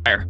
Fire.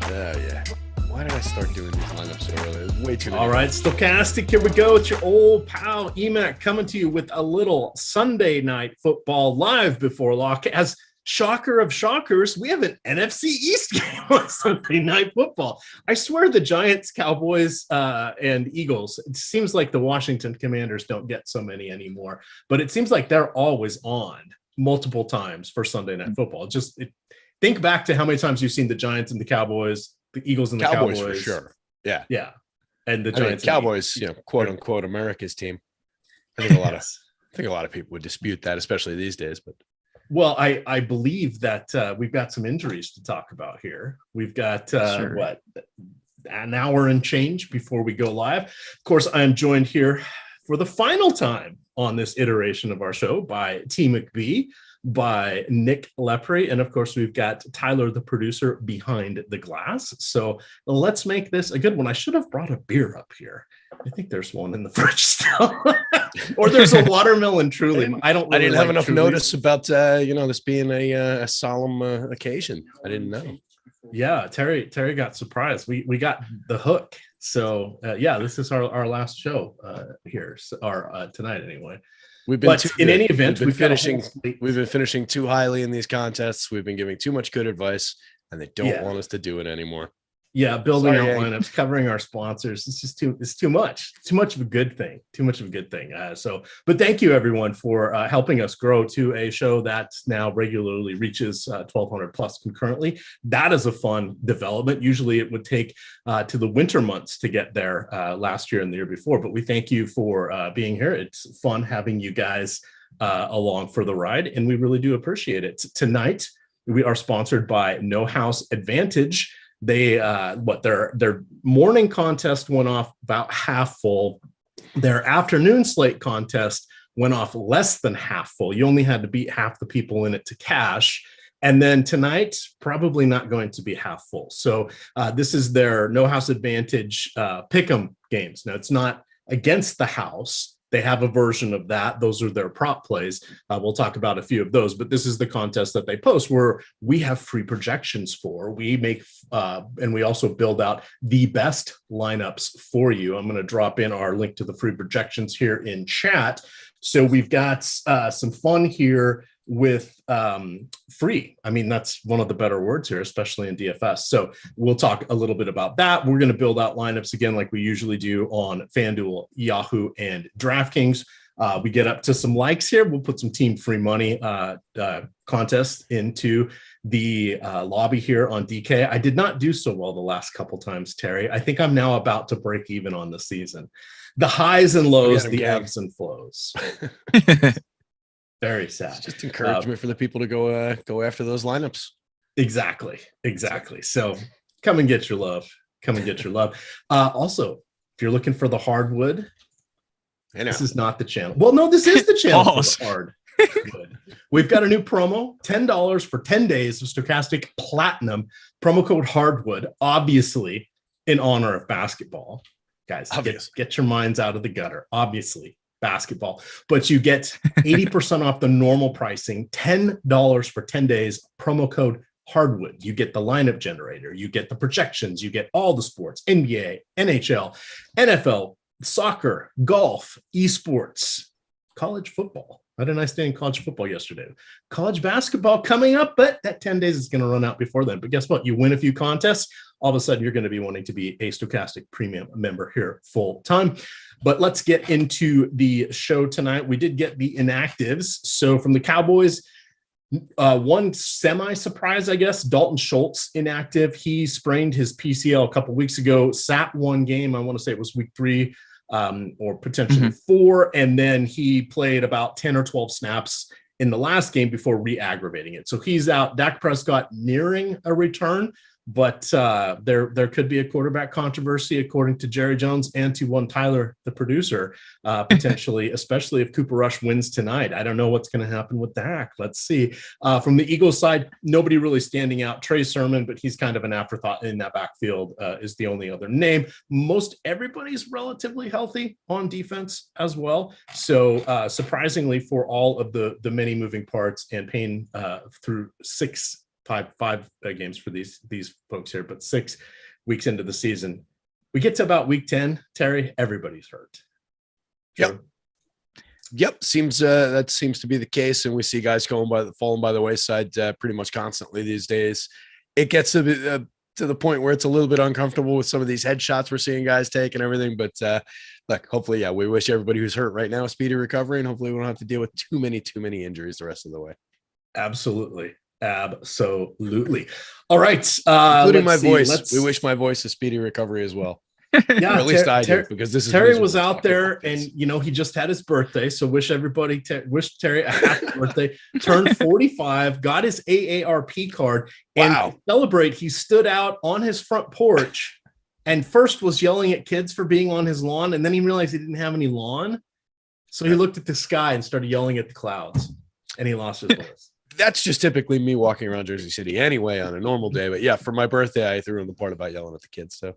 Oh, yeah. Why did I start doing these lineups so early? It was way too many. All right, Stokastic, here we go. It's your old pal EMac coming to you with a little Sunday night football live before lock. As shocker of shockers, we have an NFC East game on Sunday night football. I swear the Giants, Cowboys, and Eagles, it seems like the Washington Commanders don't get so many anymore, but it seems like they're always on multiple times for Sunday night football. Think back to how many times you've seen the Giants and the Cowboys, the Eagles and the Cowboys. For sure. Yeah. Yeah. And the Giants, Cowboys, quote unquote America's team. I think a lot of people would dispute that, especially these days. But I believe that we've got some injuries to talk about here. We've got an hour and change before we go live. Of course, I am joined here for the final time on this iteration of our show by T. McBee, by Nick Lepri, and of course we've got Tyler, the producer, behind the glass. So let's make this a good one. I should have brought a beer up here. I think there's one in the fridge still, or there's a watermelon Truly. I didn't have enough notice about this being a solemn occasion. I didn't know. Yeah, Terry got surprised. We got the hook. So this is our last show here, tonight anyway. We've been finishing too highly in these contests. We've been giving too much good advice, and they don't want us to do it anymore. Yeah, building our lineups, covering our sponsors. It's just too much of a good thing. But thank you everyone for helping us grow to a show that now regularly reaches 1,200 plus concurrently. That is a fun development. Usually it would take to the winter months to get there last year and the year before. But we thank you for being here. It's fun having you guys along for the ride, and we really do appreciate it. Tonight we are sponsored by No House Advantage. They their morning contest went off about half full. Their afternoon slate contest went off less than half full. You only had to beat half the people in it to cash. And then tonight, probably not going to be half full. So this is their No House Advantage pick'em games. Now, it's not against the house. They have a version of that. Those are their prop plays. We'll talk about a few of those, but this is the contest that they post where we have free projections for. We make and we also build out the best lineups for you. I'm going to drop in our link to the free projections here in chat. So we've got some fun here with free. I mean, that's one of the better words here, especially in DFS. So we'll talk a little bit about that. We're going to build out lineups again, like we usually do on FanDuel, Yahoo, and DraftKings. We get up to some likes here. We'll put some team free money contests into the lobby here on DK. I did not do so well the last couple times, Terry. I think I'm now about to break even on the season. The highs and lows, the ebbs and flows. Very sad. It's just encouragement for the people to go after those lineups. Exactly. So come and get your love. Also, if you're looking for the hardwood, this is not the channel. Well, no, this is the channel for the hardwood. We've got a new promo, $10 for 10 days of Stokastic Platinum, promo code hardwood, obviously in honor of basketball. Guys, get your minds out of the gutter. Obviously. Basketball, but you get 80% off the normal pricing, $10 for 10 days, promo code hardwood. You get the lineup generator, you get the projections, you get all the sports, NBA, NHL, NFL, soccer, golf, esports, college football. I had a nice day in college football yesterday. College basketball coming up, but that 10 days is going to run out before then. But guess what? You win a few contests, all of a sudden you're going to be wanting to be a Stokastic premium member here full time. But let's get into the show tonight. We did get the inactives. So from the Cowboys, one semi-surprise, I guess, Dalton Schultz inactive. He sprained his PCL a couple weeks ago, sat one game. I want to say it was week 3 or potentially 4. And then he played about 10 or 12 snaps in the last game before re-aggravating it. So he's out. Dak Prescott nearing a return, But there could be a quarterback controversy, according to Jerry Jones and to one Tyler, the producer, potentially, especially if Cooper Rush wins tonight. I don't know what's going to happen with Dak. Let's see. From the Eagles side, nobody really standing out. Trey Sermon, but he's kind of an afterthought in that backfield, is the only other name. Most everybody's relatively healthy on defense as well. So surprisingly, for all of the many moving parts and pain through five games for these folks here, but 6 weeks into the season, we get to about week 10, Terry, everybody's hurt. Sure. Yep. That seems to be the case. And we see guys falling by the wayside pretty much constantly these days. It gets to the point where it's a little bit uncomfortable with some of these headshots we're seeing guys take and everything. But look, hopefully, we wish everybody who's hurt right now a speedy recovery, and hopefully we don't have to deal with too many injuries the rest of the way. Absolutely. All right. Including my voice. We wish my voice a speedy recovery as well. Yeah, or at least I do, because this is Terry was out there, and he just had his birthday. So wish Terry a happy birthday. Turned 45, got his AARP card, and to celebrate, he stood out on his front porch and first was yelling at kids for being on his lawn, and then he realized he didn't have any lawn, so he looked at the sky and started yelling at the clouds, and he lost his voice. That's just typically me walking around Jersey City anyway on a normal day. But yeah, for my birthday, I threw in the part about yelling at the kids. So,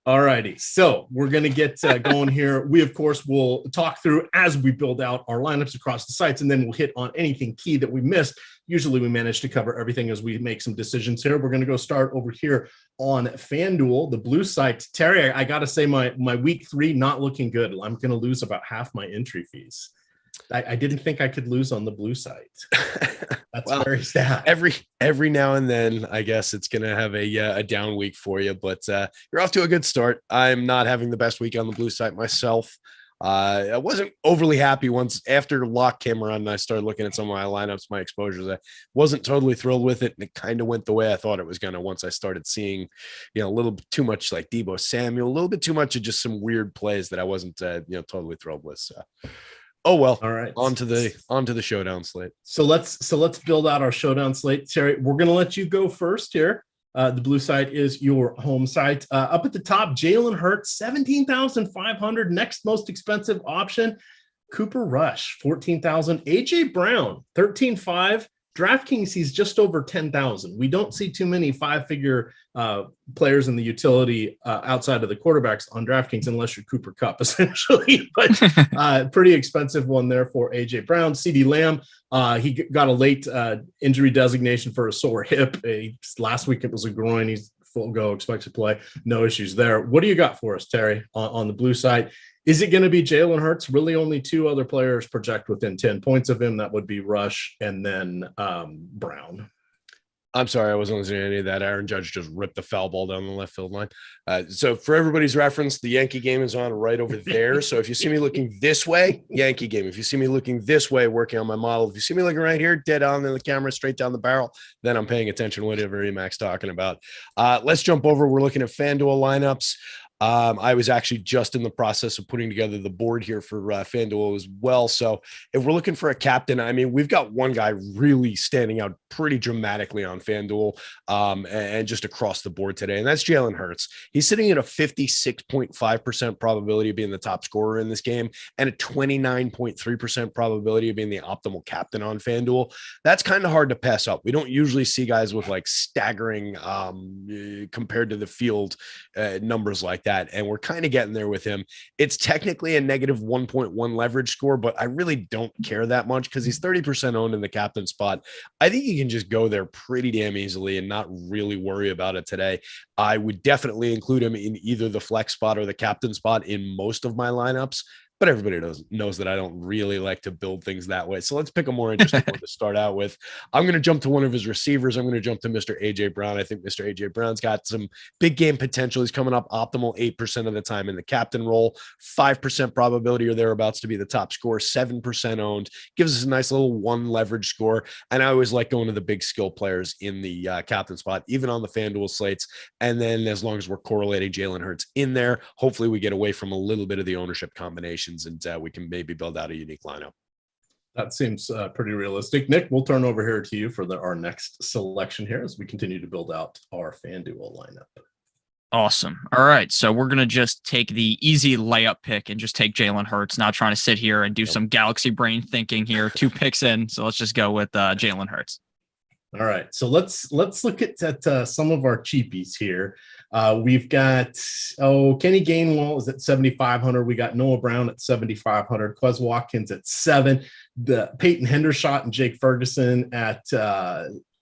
all righty. So we're going to get going here. We, of course, will talk through as we build out our lineups across the sites, and then we'll hit on anything key that we missed. Usually we manage to cover everything as we make some decisions here. We're going to go start over here on FanDuel, the blue site. Terry, I got to say my week 3 not looking good. I'm going to lose about half my entry fees. I didn't think I could lose on the blue site. That's very sad. Every now and then, I guess it's going to have a down week for you, but you're off to a good start. I'm not having the best week on the blue site myself. I wasn't overly happy once after lock came around and I started looking at some of my lineups, my exposures. I wasn't totally thrilled with it, and it kind of went the way I thought it was going to once I started seeing, a little bit too much like Deebo Samuel, a little bit too much of just some weird plays that I wasn't, totally thrilled with. So. Oh, well, all right. On to the showdown slate. So let's build out our showdown slate. Terry, we're going to let you go first here. The blue site is your home site. Up at the top, Jalen Hurts, 17,500. Next most expensive option, Cooper Rush, 14,000. AJ Brown, 13,500. DraftKings, he's just over 10,000. We don't see too many 5-figure players in the utility outside of the quarterbacks on DraftKings, unless you're Cooper Kupp, essentially. But pretty expensive one there for AJ Brown. CeeDee Lamb, he got a late injury designation for a sore hip. Last week it was a groin. He's full go, expects to play. No issues there. What do you got for us, Terry, on the blue side? Is it going to be Jalen Hurts? Really only 2 other players project within 10 points of him. That would be Rush and then Brown. I'm sorry, I wasn't listening to any of that. Aaron Judge just ripped the foul ball down the left field line. So for everybody's reference, the Yankee game is on right over there. So if you see me looking this way, Yankee game. If you see me looking this way, working on my model. If you see me looking right here, dead on in the camera, straight down the barrel, then I'm paying attention to whatever EMac's talking about. Let's jump over. We're looking at FanDuel lineups. I was actually just in the process of putting together the board here for FanDuel as well. So if we're looking for a captain, I mean, we've got one guy really standing out pretty dramatically on FanDuel and just across the board today, and that's Jalen Hurts. He's sitting at a 56.5% probability of being the top scorer in this game and a 29.3% probability of being the optimal captain on FanDuel. That's kind of hard to pass up. We don't usually see guys with like staggering compared to the field numbers like that, and we're kind of getting there with him. It's technically a negative 1.1 leverage score, but I really don't care that much because he's 30% owned in the captain spot. I think you can just go there pretty damn easily and not really worry about it today. I would definitely include him in either the flex spot or the captain spot in most of my lineups. But everybody knows that I don't really like to build things that way. So let's pick a more interesting one to start out with. I'm going to jump to one of his receivers. I'm going to jump to Mr. A.J. Brown. I think Mr. A.J. Brown's got some big game potential. He's coming up optimal 8% of the time in the captain role, 5% probability or thereabouts to be the top scorer, 7% owned. Gives us a nice little 1 leverage score. And I always like going to the big skill players in the captain spot, even on the FanDuel slates. And then as long as we're correlating Jalen Hurts in there, hopefully we get away from a little bit of the ownership combination and we can maybe build out a unique lineup. That seems pretty realistic. Nick, we'll turn over here to you for our next selection here as we continue to build out our FanDuel lineup. Awesome. All right. So we're going to just take the easy layup pick and just take Jalen Hurts, not trying to sit here and do some galaxy brain thinking here. 2 picks in. So let's just go with Jalen Hurts. All right. So let's look at some of our cheapies here. We've got, Kenny Gainwell is at 7,500. We got Noah Brown at 7,500. Quez Watkins at 7. The Peyton Hendershot and Jake Ferguson at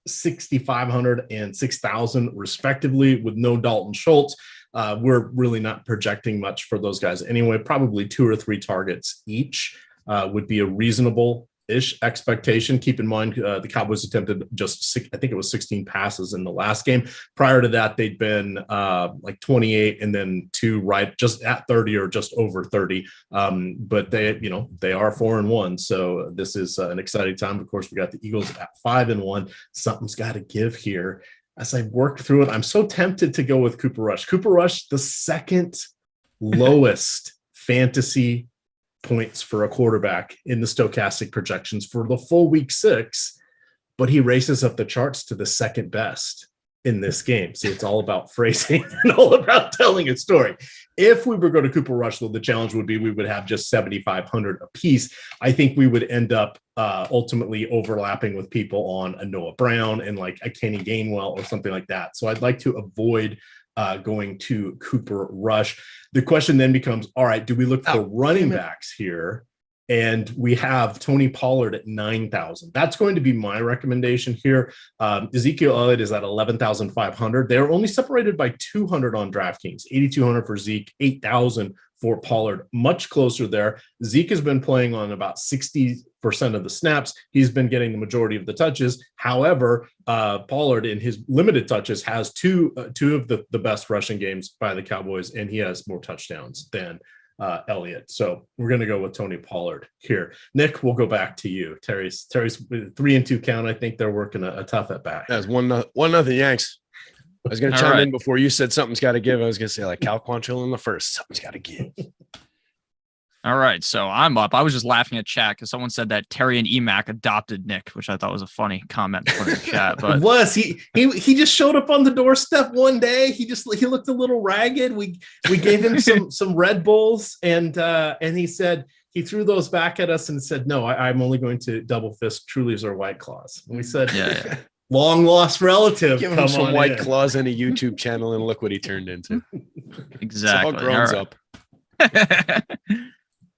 6,500 and 6,000 respectively, with no Dalton Schultz. We're really not projecting much for those guys anyway. Probably 2 or 3 targets each would be a reasonable-ish expectation. Keep in mind, the Cowboys attempted I think it was 16 passes in the last game. Prior to that, they'd been like 28 and then 2 right just at 30 or just over 30. But they are 4-1. So this is an exciting time. Of course, we got the Eagles at 5-1. Something's got to give here. As I work through it, I'm so tempted to go with Cooper Rush. Cooper Rush, the second lowest fantasy points for a quarterback in the Stokastic projections for the full week 6, but he races up the charts to the second best in this game. See, it's all about phrasing and all about telling a story. If we were going to Cooper Rush, though, the challenge would be we would have just 7,500 apiece. I think we would end up ultimately overlapping with people on a Noah Brown and like a Kenny Gainwell or something like that. So I'd like to avoid going to Cooper Rush. The question then becomes, all right, do we look for running backs here? And we have Tony Pollard at 9,000. That's going to be my recommendation here. Ezekiel Elliott is at 11,500. They're only separated by 200 on DraftKings, 8,200 for Zeke, 8,000 for Pollard, much closer there. Zeke has been playing on about 60% of the snaps. He's been getting the majority of the touches. However, Pollard in his limited touches has two of the best rushing games by the Cowboys, and he has more touchdowns than Elliott. So we're going to go with Tony Pollard here. Nick, we'll go back to you. Terry's 3-2 count. I think they're working a tough at bat. That's 1-0 Yanks. I was going to chime in before you said something's got to give. I was going to say like Cal Quantrill in the first. Something's got to give. All right, so I'm up. I was just laughing at chat because someone said that Terry and EMac adopted Nick, which I thought was a funny comment in the chat. But he just showed up on the doorstep one day. He looked a little ragged. We gave him some Red Bulls, and he said he threw those back at us and said, "No, I'm only going to double fist Trulies or White Claws." And we said, "Yeah." Long lost relative. Give him some White Claws and a YouTube channel, and look what he turned into. Exactly. It's all grown up.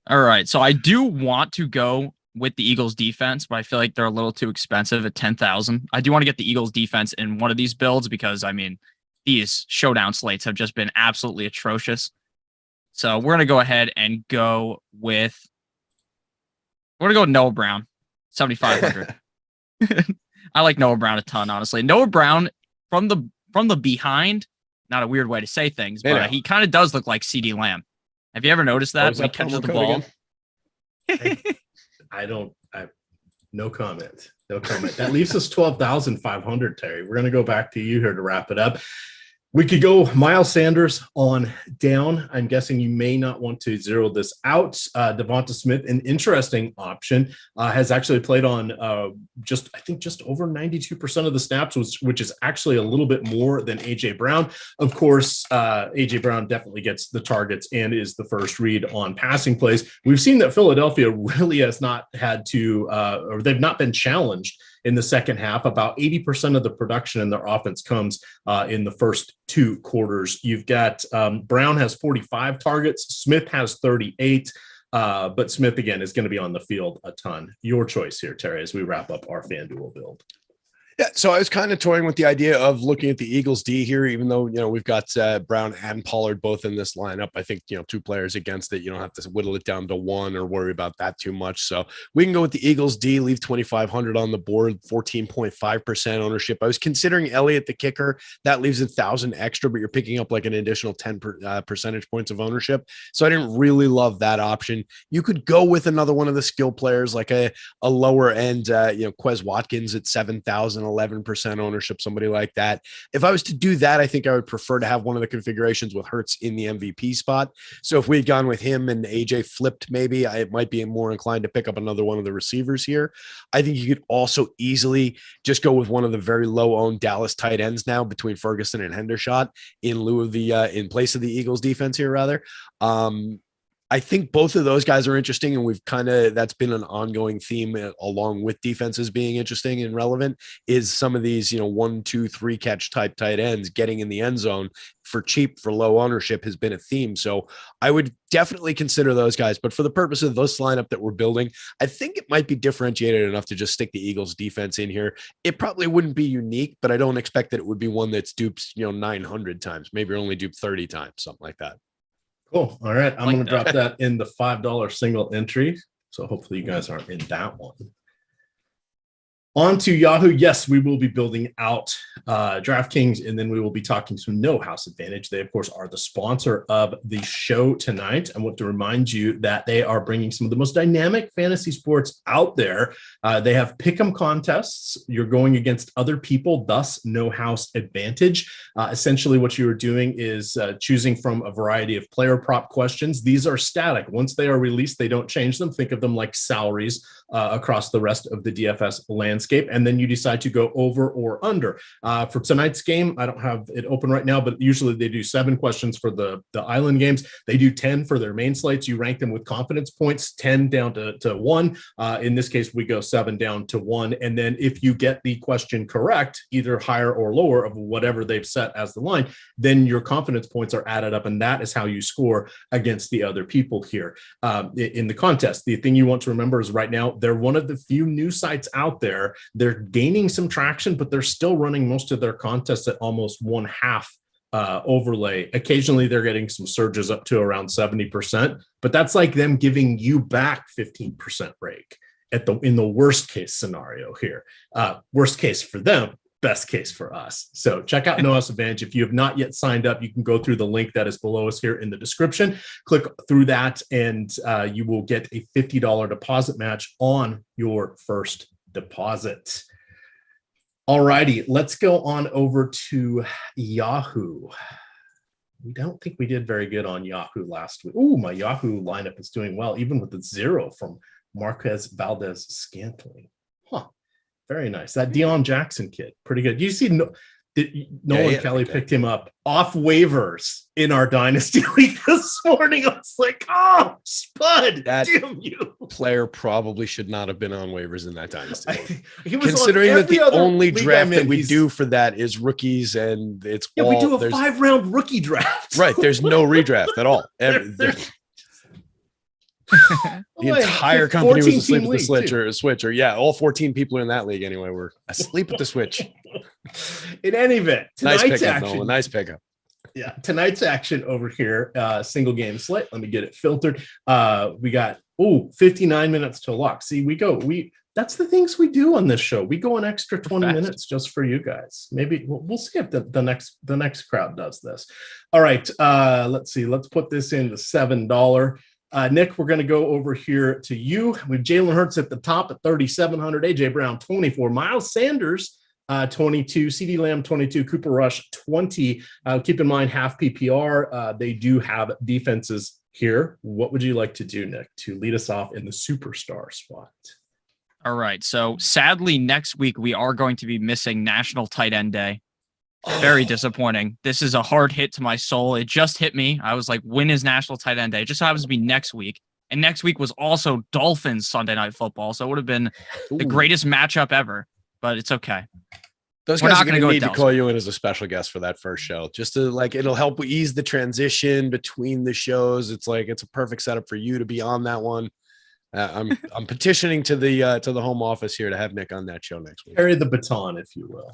All right. So I do want to go with the Eagles defense, but I feel like they're a little too expensive at 10,000. I do want to get the Eagles defense in one of these builds because, I mean, these showdown slates have just been absolutely atrocious. So we're going to go ahead and go with Noah Brown, 7,500. I like Noah Brown a ton, honestly. Noah Brown from the behind, not a weird way to say things, but he kind of does look like CeeDee Lamb. Have you ever noticed that when he catches the ball? No comment. That leaves us 12,500, Terry. We're going to go back to you here to wrap it up. We could go Miles Sanders on down. I'm guessing you may not want to zero this out. Devonta Smith, an interesting option, has actually played on just over 92% of the snaps, which is actually a little bit more than A.J. Brown. Of course, A.J. Brown definitely gets the targets and is the first read on passing plays. We've seen that Philadelphia really has not had to, or they've not been challenged in the second half. About 80% of the production in their offense comes in the first 2 quarters. You've got Brown has 45 targets. Smith has 38. But Smith, again, is going to be on the field a ton. Your choice here, Terry, as we wrap up our FanDuel build. Yeah, so I was kind of toying with the idea of looking at the Eagles D here, even though, we've got Brown and Pollard both in this lineup. I think, 2 players against it. You don't have to whittle it down to 1 or worry about that too much. So we can go with the Eagles D, leave 2,500 on the board, 14.5% ownership. I was considering Elliott, the kicker. That leaves 1,000 extra, but you're picking up like an additional 10 percentage points of ownership. So I didn't really love that option. You could go with another one of the skill players, like a lower end, Quez Watkins at 7,000. 11% ownership, somebody like that. If I was to do that, I think I would prefer to have one of the configurations with Hurts in the MVP spot. So if we had gone with him and AJ flipped, maybe I might be more inclined to pick up another one of the receivers here. I think you could also easily just go with one of the very low owned Dallas tight ends now between Ferguson and Hendershot in lieu of the in place of the Eagles defense here, rather. I think both of those guys are interesting, and we've that's been an ongoing theme along with defenses being interesting and relevant, is some of these, 1, 2, 3 catch type tight ends getting in the end zone for cheap, for low ownership has been a theme. So I would definitely consider those guys, but for the purpose of this lineup that we're building, I think it might be differentiated enough to just stick the Eagles defense in here. It probably wouldn't be unique, but I don't expect that it would be one that's duped, 900 times, maybe only duped 30 times, something like that. Cool. All right. I'm going to drop that in the $5 single entry. So hopefully you guys aren't in that one. On to Yahoo. Yes, we will be building out DraftKings, and then we will be talking some No House Advantage. They, of course, are the sponsor of the show tonight. I want to remind you that they are bringing some of the most dynamic fantasy sports out there. They have pick'em contests. You're going against other people, thus No House Advantage. Essentially, what you are doing is choosing from a variety of player prop questions. These are static. Once they are released, they don't change them. Think of them like salaries across the rest of the DFS landscape. And then you decide to go over or under. For tonight's game, I don't have it open right now, but usually they do 7 questions for the island games. They do 10 for their main slates. You rank them with confidence points, 10 down to 1. In this case, we go 7 down to 1. And then if you get the question correct, either higher or lower of whatever they've set as the line, then your confidence points are added up. And that is how you score against the other people here in the contest. The thing you want to remember is right now, they're one of the few new sites out there. They're gaining some traction, but they're still running most of their contests at almost 1/2 overlay. Occasionally, they're getting some surges up to around 70%, but that's like them giving you back 15% rake in the worst case scenario here. Worst case for them, best case for us. So check out No House Advantage. If you have not yet signed up, you can go through the link that is below us here in the description. Click through that, and you will get a $50 deposit match on your first deposit. All righty, let's go on over to Yahoo. We don't think we did very good on Yahoo last week. Ooh, my Yahoo lineup is doing well, even with the 0 from Marquez Valdez-Scantling. Huh, very nice. That Deion Jackson kid, pretty good. You see, Nolan Kelly picked him up off waivers in our Dynasty League this morning. I was like, oh, Spud, that damn you. Player probably should not have been on waivers in that Dynasty. He was considering that the only draft that we do for that is rookies, and it's we do a 5-round rookie draft. Right. There's no redraft at all. The entire company was asleep at the switch, or all 14 people in that league anyway were asleep at the switch. In any event, nice pickup, Nolan. Nice pickup. Yeah, tonight's action over here, single game slate. Let me get it filtered. We got 59 minutes to lock. See, that's the things we do on this show. We go an extra 20 minutes just for you guys. Maybe we'll see if the next crowd does this. All right, let's see. Let's put this in the $7. Nick, we're going to go over here to you with Jalen Hurts at the top at 3,700, AJ Brown 24, Miles Sanders 22, CeeDee Lamb 22, Cooper Rush 20. Keep in mind half PPR. They do have defenses here. What would you like to do, Nick, to lead us off in the superstar spot? All right. So sadly, next week we are going to be missing National Tight End Day. Very disappointing. This is a hard hit to my soul. It just hit me. I was like, when is National Tight End Day? It just happens to be next week. And next week was also Dolphins Sunday Night Football. So it would have been the greatest matchup ever, but it's okay. Those guys are going to need to call you in as a special guest for that first show, just to it'll help ease the transition between the shows. It's a perfect setup for you to be on that one. I'm petitioning to the home office here to have Nick on that show next week. Carry the baton, if you will.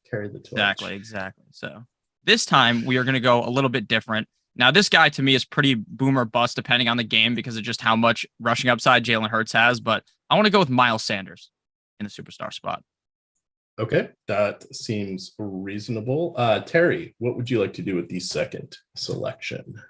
Carry the torch. Exactly. So this time we are going to go a little bit different. Now, this guy to me is pretty boom or bust depending on the game because of just how much rushing upside Jalen Hurts has. But I want to go with Miles Sanders in the superstar spot. Okay, that seems reasonable. Terry, what would you like to do with the second selection?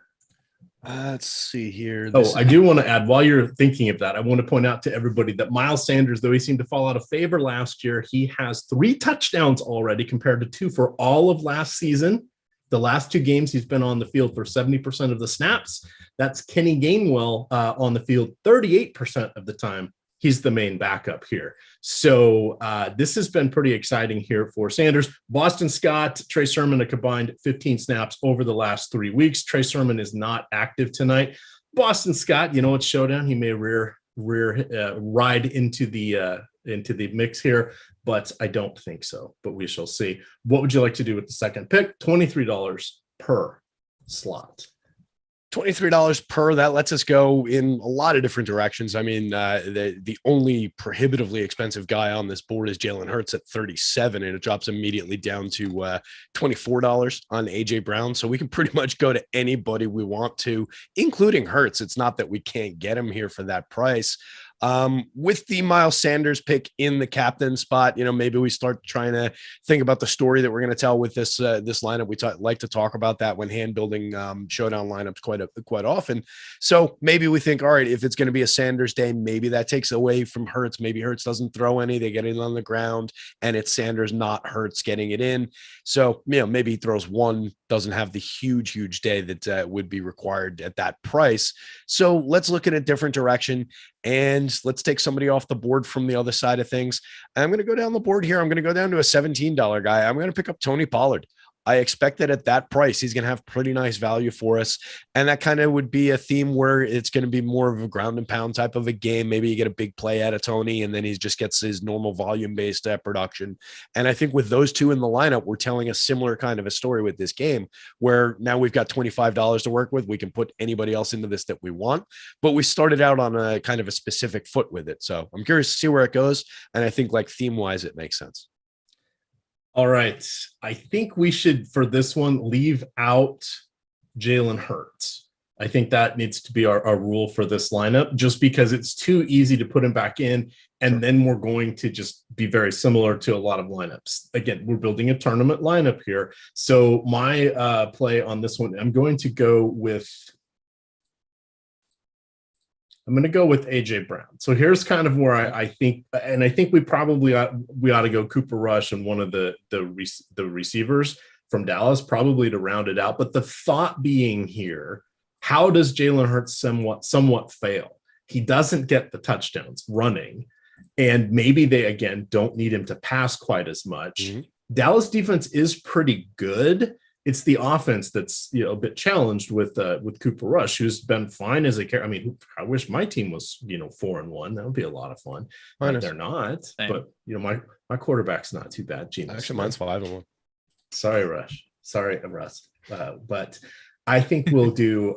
Let's see here. I do want to add, while you're thinking of that, I want to point out to everybody that Miles Sanders, though he seemed to fall out of favor last year, he has 3 touchdowns already compared to 2 for all of last season. The last 2 games he's been on the field for 70% of the snaps. That's Kenny Gainwell on the field 38% of the time. He's the main backup here. So this has been pretty exciting here for Sanders. Boston Scott, Trey Sermon, a combined 15 snaps over the last 3 weeks. Trey Sermon is not active tonight. Boston Scott, it's Showdown. He may ride into the mix here, but I don't think so. But we shall see. What would you like to do with the second pick? $23 per slot. $23 per, that lets us go in a lot of different directions. I mean, the only prohibitively expensive guy on this board is Jalen Hurts at 37, and it drops immediately down to $24 on AJ Brown. So we can pretty much go to anybody we want to, including Hurts. It's not that we can't get him here for that price. With the Miles Sanders pick in the captain spot, maybe we start trying to think about the story that we're going to tell with this lineup. We like to talk about that when hand building Showdown lineups quite often. So maybe we think, all right, if it's going to be a Sanders day, maybe that takes away from Hurts. Maybe Hurts doesn't throw any, they get it on the ground, and it's Sanders, not Hurts, getting it in. So maybe he throws one, doesn't have the huge day that would be required at that price. So let's look in a different direction. And let's take somebody off the board from the other side of things. I'm going to go down the board here. I'm going to go down to a $17 guy. I'm going to pick up Tony Pollard. I expect that at that price, he's going to have pretty nice value for us. And that kind of would be a theme where it's going to be more of a ground and pound type of a game. Maybe you get a big play out of Tony, and then he just gets his normal volume-based production. And I think with those two in the lineup, we're telling a similar kind of a story with this game, where now we've got $25 to work with. We can put anybody else into this that we want, but we started out on a kind of a specific foot with it. So I'm curious to see where it goes. And I think like theme-wise, it makes sense. All right. I think we should, for this one, leave out Jalen Hurts. I think that needs to be our rule for this lineup, just because it's too easy to put him back in. And then we're going to just be very similar to a lot of lineups. Again, we're building a tournament lineup here. So my play on this one, I'm going to go with AJ Brown. So here's kind of where I think, and I think we ought to go Cooper Rush and one of the receivers from Dallas, probably to round it out. But the thought being here, how does Jalen Hurts somewhat fail? He doesn't get the touchdowns running, and maybe they again don't need him to pass quite as much. Mm-hmm. Dallas defense is pretty good. It's the offense that's a bit challenged with Cooper Rush, who's been fine as a character. I mean, I wish my team was 4-1. That would be a lot of fun. But they're not. Same. But my quarterback's not too bad. Actually, mine's 5-1. Sorry, Russ. But I think we'll do.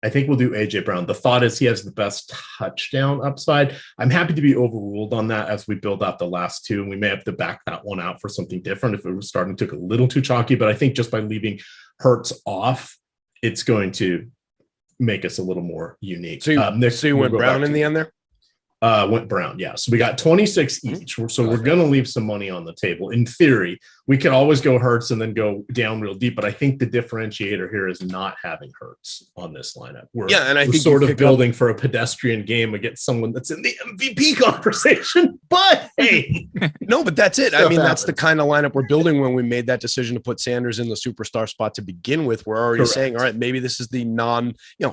AJ Brown. The thought is he has the best touchdown upside. I'm happy to be overruled on that as we build out the last two, and we may have to back that one out for something different if it was starting to look a little too chalky. But I think just by leaving Hurts off, it's going to make us a little more unique. So you went Brown in the end there? Went Brown, yeah. So we got 26 each. So we're going to leave some money on the table. In theory, we could always go Hurts and then go down real deep. But I think the differentiator here is not having Hurts on this lineup. We're think sort of building for a pedestrian game against someone that's in the MVP conversation. But hey, no, but that's it. I mean, that's the kind of lineup we're building when we made that decision to put Sanders in the superstar spot to begin with. We're already saying, all right, maybe this is the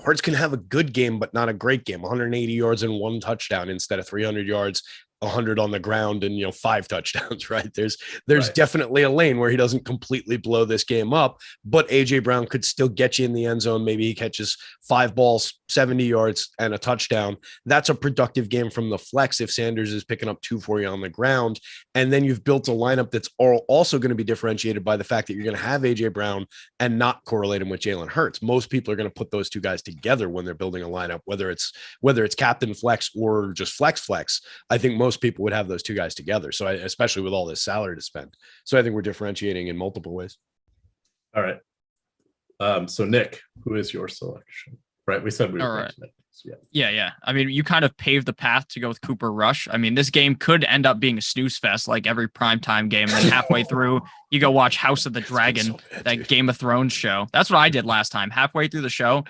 Hurts can have a good game, but not a great game. 180 yards and 1 touchdown instead of 300 yards, 100 on the ground, and 5 touchdowns, right? There's definitely a lane where he doesn't completely blow this game up, but AJ Brown could still get you in the end zone. Maybe he catches 5 balls, 70 yards, and a touchdown. That's a productive game from the flex if Sanders is picking up 2 for you on the ground. And then you've built a lineup that's also going to be differentiated by the fact that you're going to have AJ Brown and not correlate him with Jalen Hurts. Most people are going to put those two guys together when they're building a lineup, whether it's captain flex or just flex. I think most people would have those two guys together. So especially with all this salary to spend. So I think we're differentiating in multiple ways. All right. So Nick, who is your selection? Right. We said we were right. Yeah. I mean, you kind of paved the path to go with Cooper Rush. I mean, this game could end up being a snooze fest like every primetime game. And then halfway through, you go watch House of the Dragon, Game of Thrones show. That's what I did last time. Halfway through the show,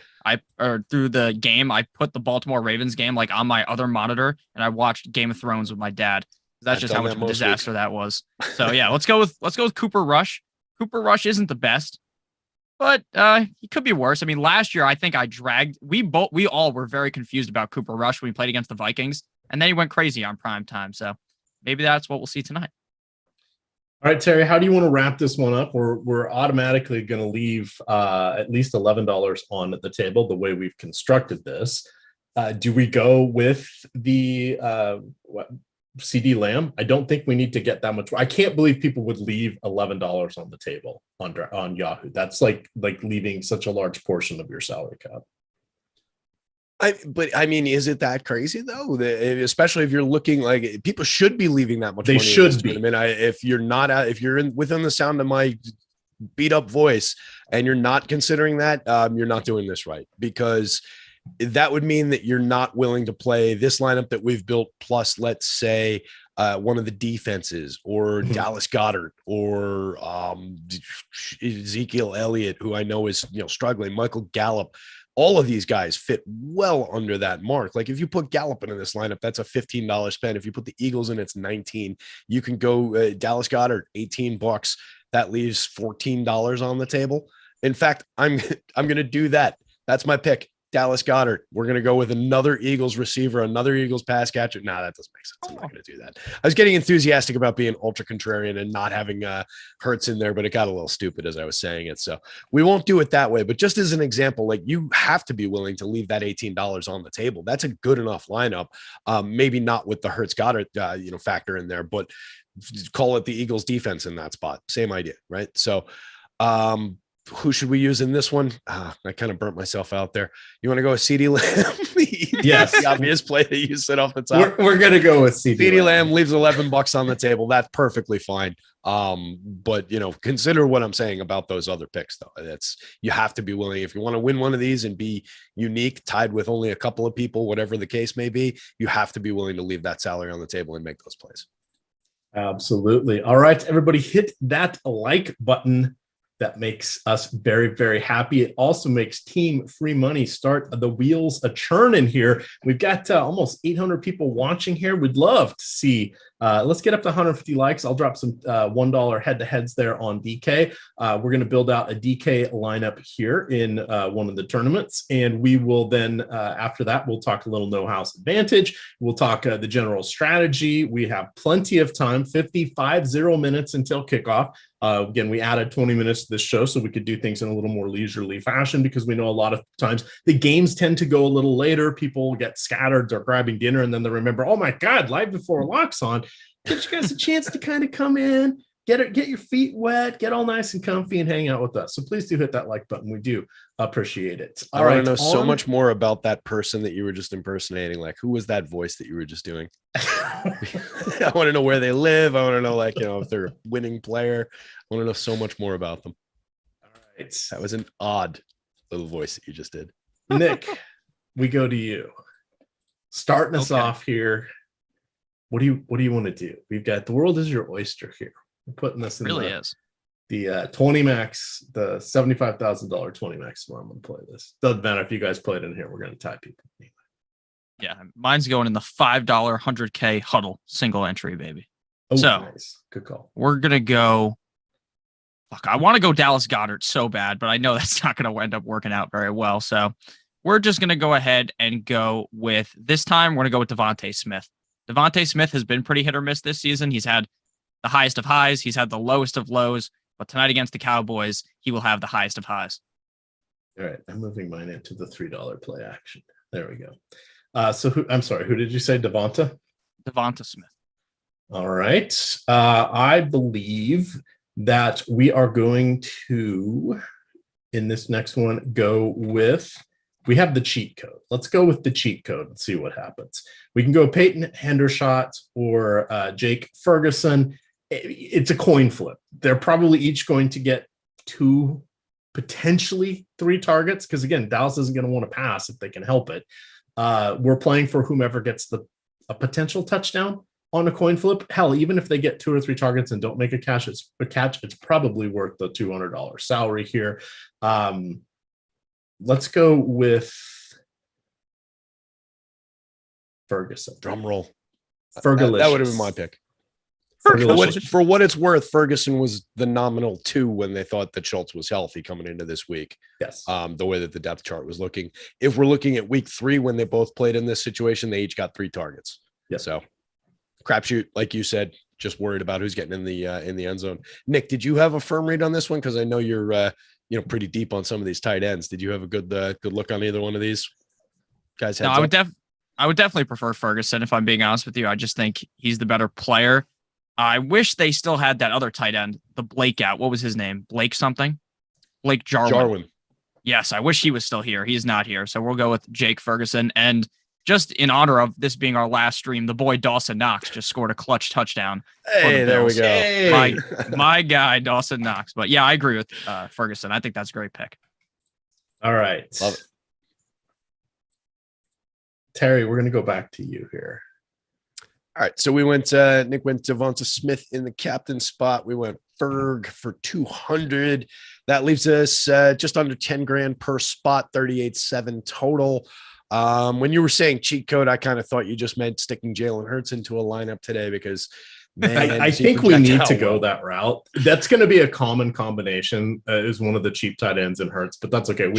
through the game, I put the Baltimore Ravens game like on my other monitor, and I watched Game of Thrones with my dad. That's just how much of a disaster that was. So yeah, let's go with Cooper Rush. Cooper Rush isn't the best, but he could be worse. I mean, last year I think we all were very confused about Cooper Rush when we played against the Vikings, and then he went crazy on prime time. So maybe that's what we'll see tonight. All right, Terry, how do you want to wrap this one up? We're automatically going to leave at least $11 on the table the way we've constructed this. Do we go with the CD Lamb? I don't think we need to get that much. I can't believe people would leave $11 on the table on Yahoo. That's like leaving such a large portion of your salary cap. But I mean, is it that crazy though? Especially if you're looking like people should be leaving that much. They money should be. I mean, if you're within the sound of my beat up voice and you're not considering that, you're not doing this right, because that would mean that you're not willing to play this lineup that we've built. Plus, let's say one of the defenses, or Dallas Goedert, or Ezekiel Elliott, who I know is struggling. Michael Gallup. All of these guys fit well under that mark. Like if you put Gallup into this lineup, that's a $15 spend. If you put the Eagles in, it's 19. You can go Dallas Goedert, $18. That leaves $14 on the table. In fact, I'm going to do that. That's my pick. Dallas Goedert. We're going to go with another Eagles receiver, another Eagles pass catcher. Nah, that doesn't make sense. I'm not going to do that. I was getting enthusiastic about being ultra contrarian and not having Hurts in there, but it got a little stupid as I was saying it. So we won't do it that way. But just as an example, like you have to be willing to leave that $18 on the table. That's a good enough lineup. Maybe not with the Hurts Goddard, factor in there, but call it the Eagles defense in that spot. Same idea, right? So, who should we use in this one? I kind of burnt myself out there. You want to go with CD Lamb? Yes. The obvious play that you said off the top. We're going to go with CD Lamb. Leaves $11 on the table. That's perfectly fine. But consider what I'm saying about those other picks though. You have to be willing. If you want to win one of these and be unique, tied with only a couple of people, whatever the case may be, you have to be willing to leave that salary on the table and make those plays. Absolutely. All right, everybody, hit that like button. That makes us very, very happy. It also makes Team Free Money start the wheels a churning here. We've got almost 800 people watching here. We'd love to see. Let's get up to 150 likes. I'll drop some $1 head-to-heads there on DK. We're going to build out a DK lineup here in one of the tournaments, and we will then, after that, we'll talk a little No House Advantage. We'll talk the general strategy. We have plenty of time, 55 minutes until kickoff. Again, we added 20 minutes to this show so we could do things in a little more leisurely fashion, because we know a lot of times the games tend to go a little later. People get scattered, they're grabbing dinner, and then they remember, oh my God, live before lock's on. Give you guys a chance to kind of come in, get your feet wet, get all nice and comfy, and hang out with us. So please do hit that like button. We do appreciate it. I want to know so much more about that person that you were just impersonating. Like, who was that voice that you were just doing? I want to know where they live. I want to know, if they're a winning player. I want to know so much more about them. All right. That was an odd little voice that you just did. Nick, we go to you. Starting us off here. What do you want to do? We've got the world is your oyster here. We're putting this in the 20 max, the $75,000 20 max where I'm going to play this. Doesn't matter if you guys play it in here. We're going to tie people. Yeah, mine's going in the $5 100K huddle single entry, baby. Oh, so nice. Good call. We're going to go. Fuck, I want to go Dallas Goedert so bad, but I know that's not going to end up working out very well. So we're just going to go ahead and go with, this time, we're going to go with Devontae Smith. Devontae Smith has been pretty hit or miss this season. He's had the highest of highs. He's had the lowest of lows. But tonight against the Cowboys, he will have the highest of highs. All right. I'm moving mine into the $3 play action. There we go. Who did you say? Devonta Smith. All right. I believe that we are going to, in this next one, go with, we have the cheat code. Let's go with the cheat code and see what happens. We can go Peyton Hendershot or Jake Ferguson. It's a coin flip. They're probably each going to get 2, potentially 3 targets, because again, Dallas isn't going to want to pass if they can help it. We're playing for whomever gets a potential touchdown on a coin flip. Hell, even if they get 2 or 3 targets and don't make a catch, it's probably worth the $200 salary here. Let's go with Ferguson. Drum roll. Fergalicious. That would have been my pick. For what it's worth, Ferguson was the nominal 2 when they thought that Schultz was healthy coming into this week. Yes. The way that the depth chart was looking. If we're looking at week 3, when they both played in this situation, they each got 3 targets. Yeah. So crapshoot, like you said, just worried about who's getting in the end zone. Nick, did you have a firm read on this one? Because I know you're pretty deep on some of these tight ends. Did you have a good look on either one of these guys? No, I would definitely prefer Ferguson if I'm being honest with you. I just think he's the better player. I wish they still had that other tight end, the Blake out. What was his name? Blake something? Blake Jarwin. Yes, I wish he was still here. He's not here. So we'll go with Jake Ferguson. And just in honor of this being our last stream, the boy Dawson Knox just scored a clutch touchdown. Hey, there we go. Hey. My guy, Dawson Knox. But yeah, I agree with Ferguson. I think that's a great pick. All right. Love it. Terry, we're going to go back to you here. All right, so Nick went Devonta Smith in the captain spot. We went Ferg for 200. That leaves us just under 10 grand per spot, 38.7 total. When you were saying cheat code, I kind of thought you just meant sticking Jalen Hurts into a lineup today because man, I think we need to go that route. That's going to be a common combination is one of the cheap tight ends in Hurts, but that's okay.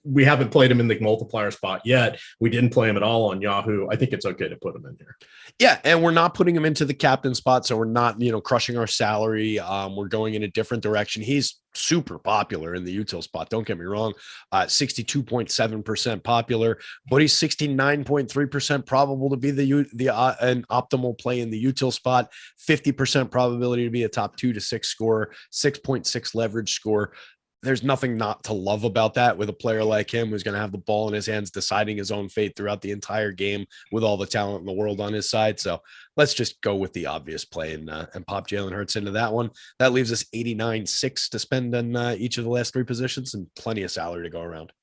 We haven't played him in the multiplier spot yet. We didn't play him at all on Yahoo. I think it's okay to put him in here. Yeah, and we're not putting him into the captain spot, so we're not, crushing our salary. We're going in a different direction. He's super popular in the util spot. Don't get me wrong. 62.7% popular, but he's 69.3% probable to be an optimal play in the util spot. 50% probability to be a top 2 to 6 scorer, 6.6 leverage score. There's nothing not to love about that with a player like him who's going to have the ball in his hands, deciding his own fate throughout the entire game with all the talent in the world on his side. So let's just go with the obvious play and pop Jalen Hurts into that one. That leaves us 89.6 to spend on each of the last 3 positions and plenty of salary to go around.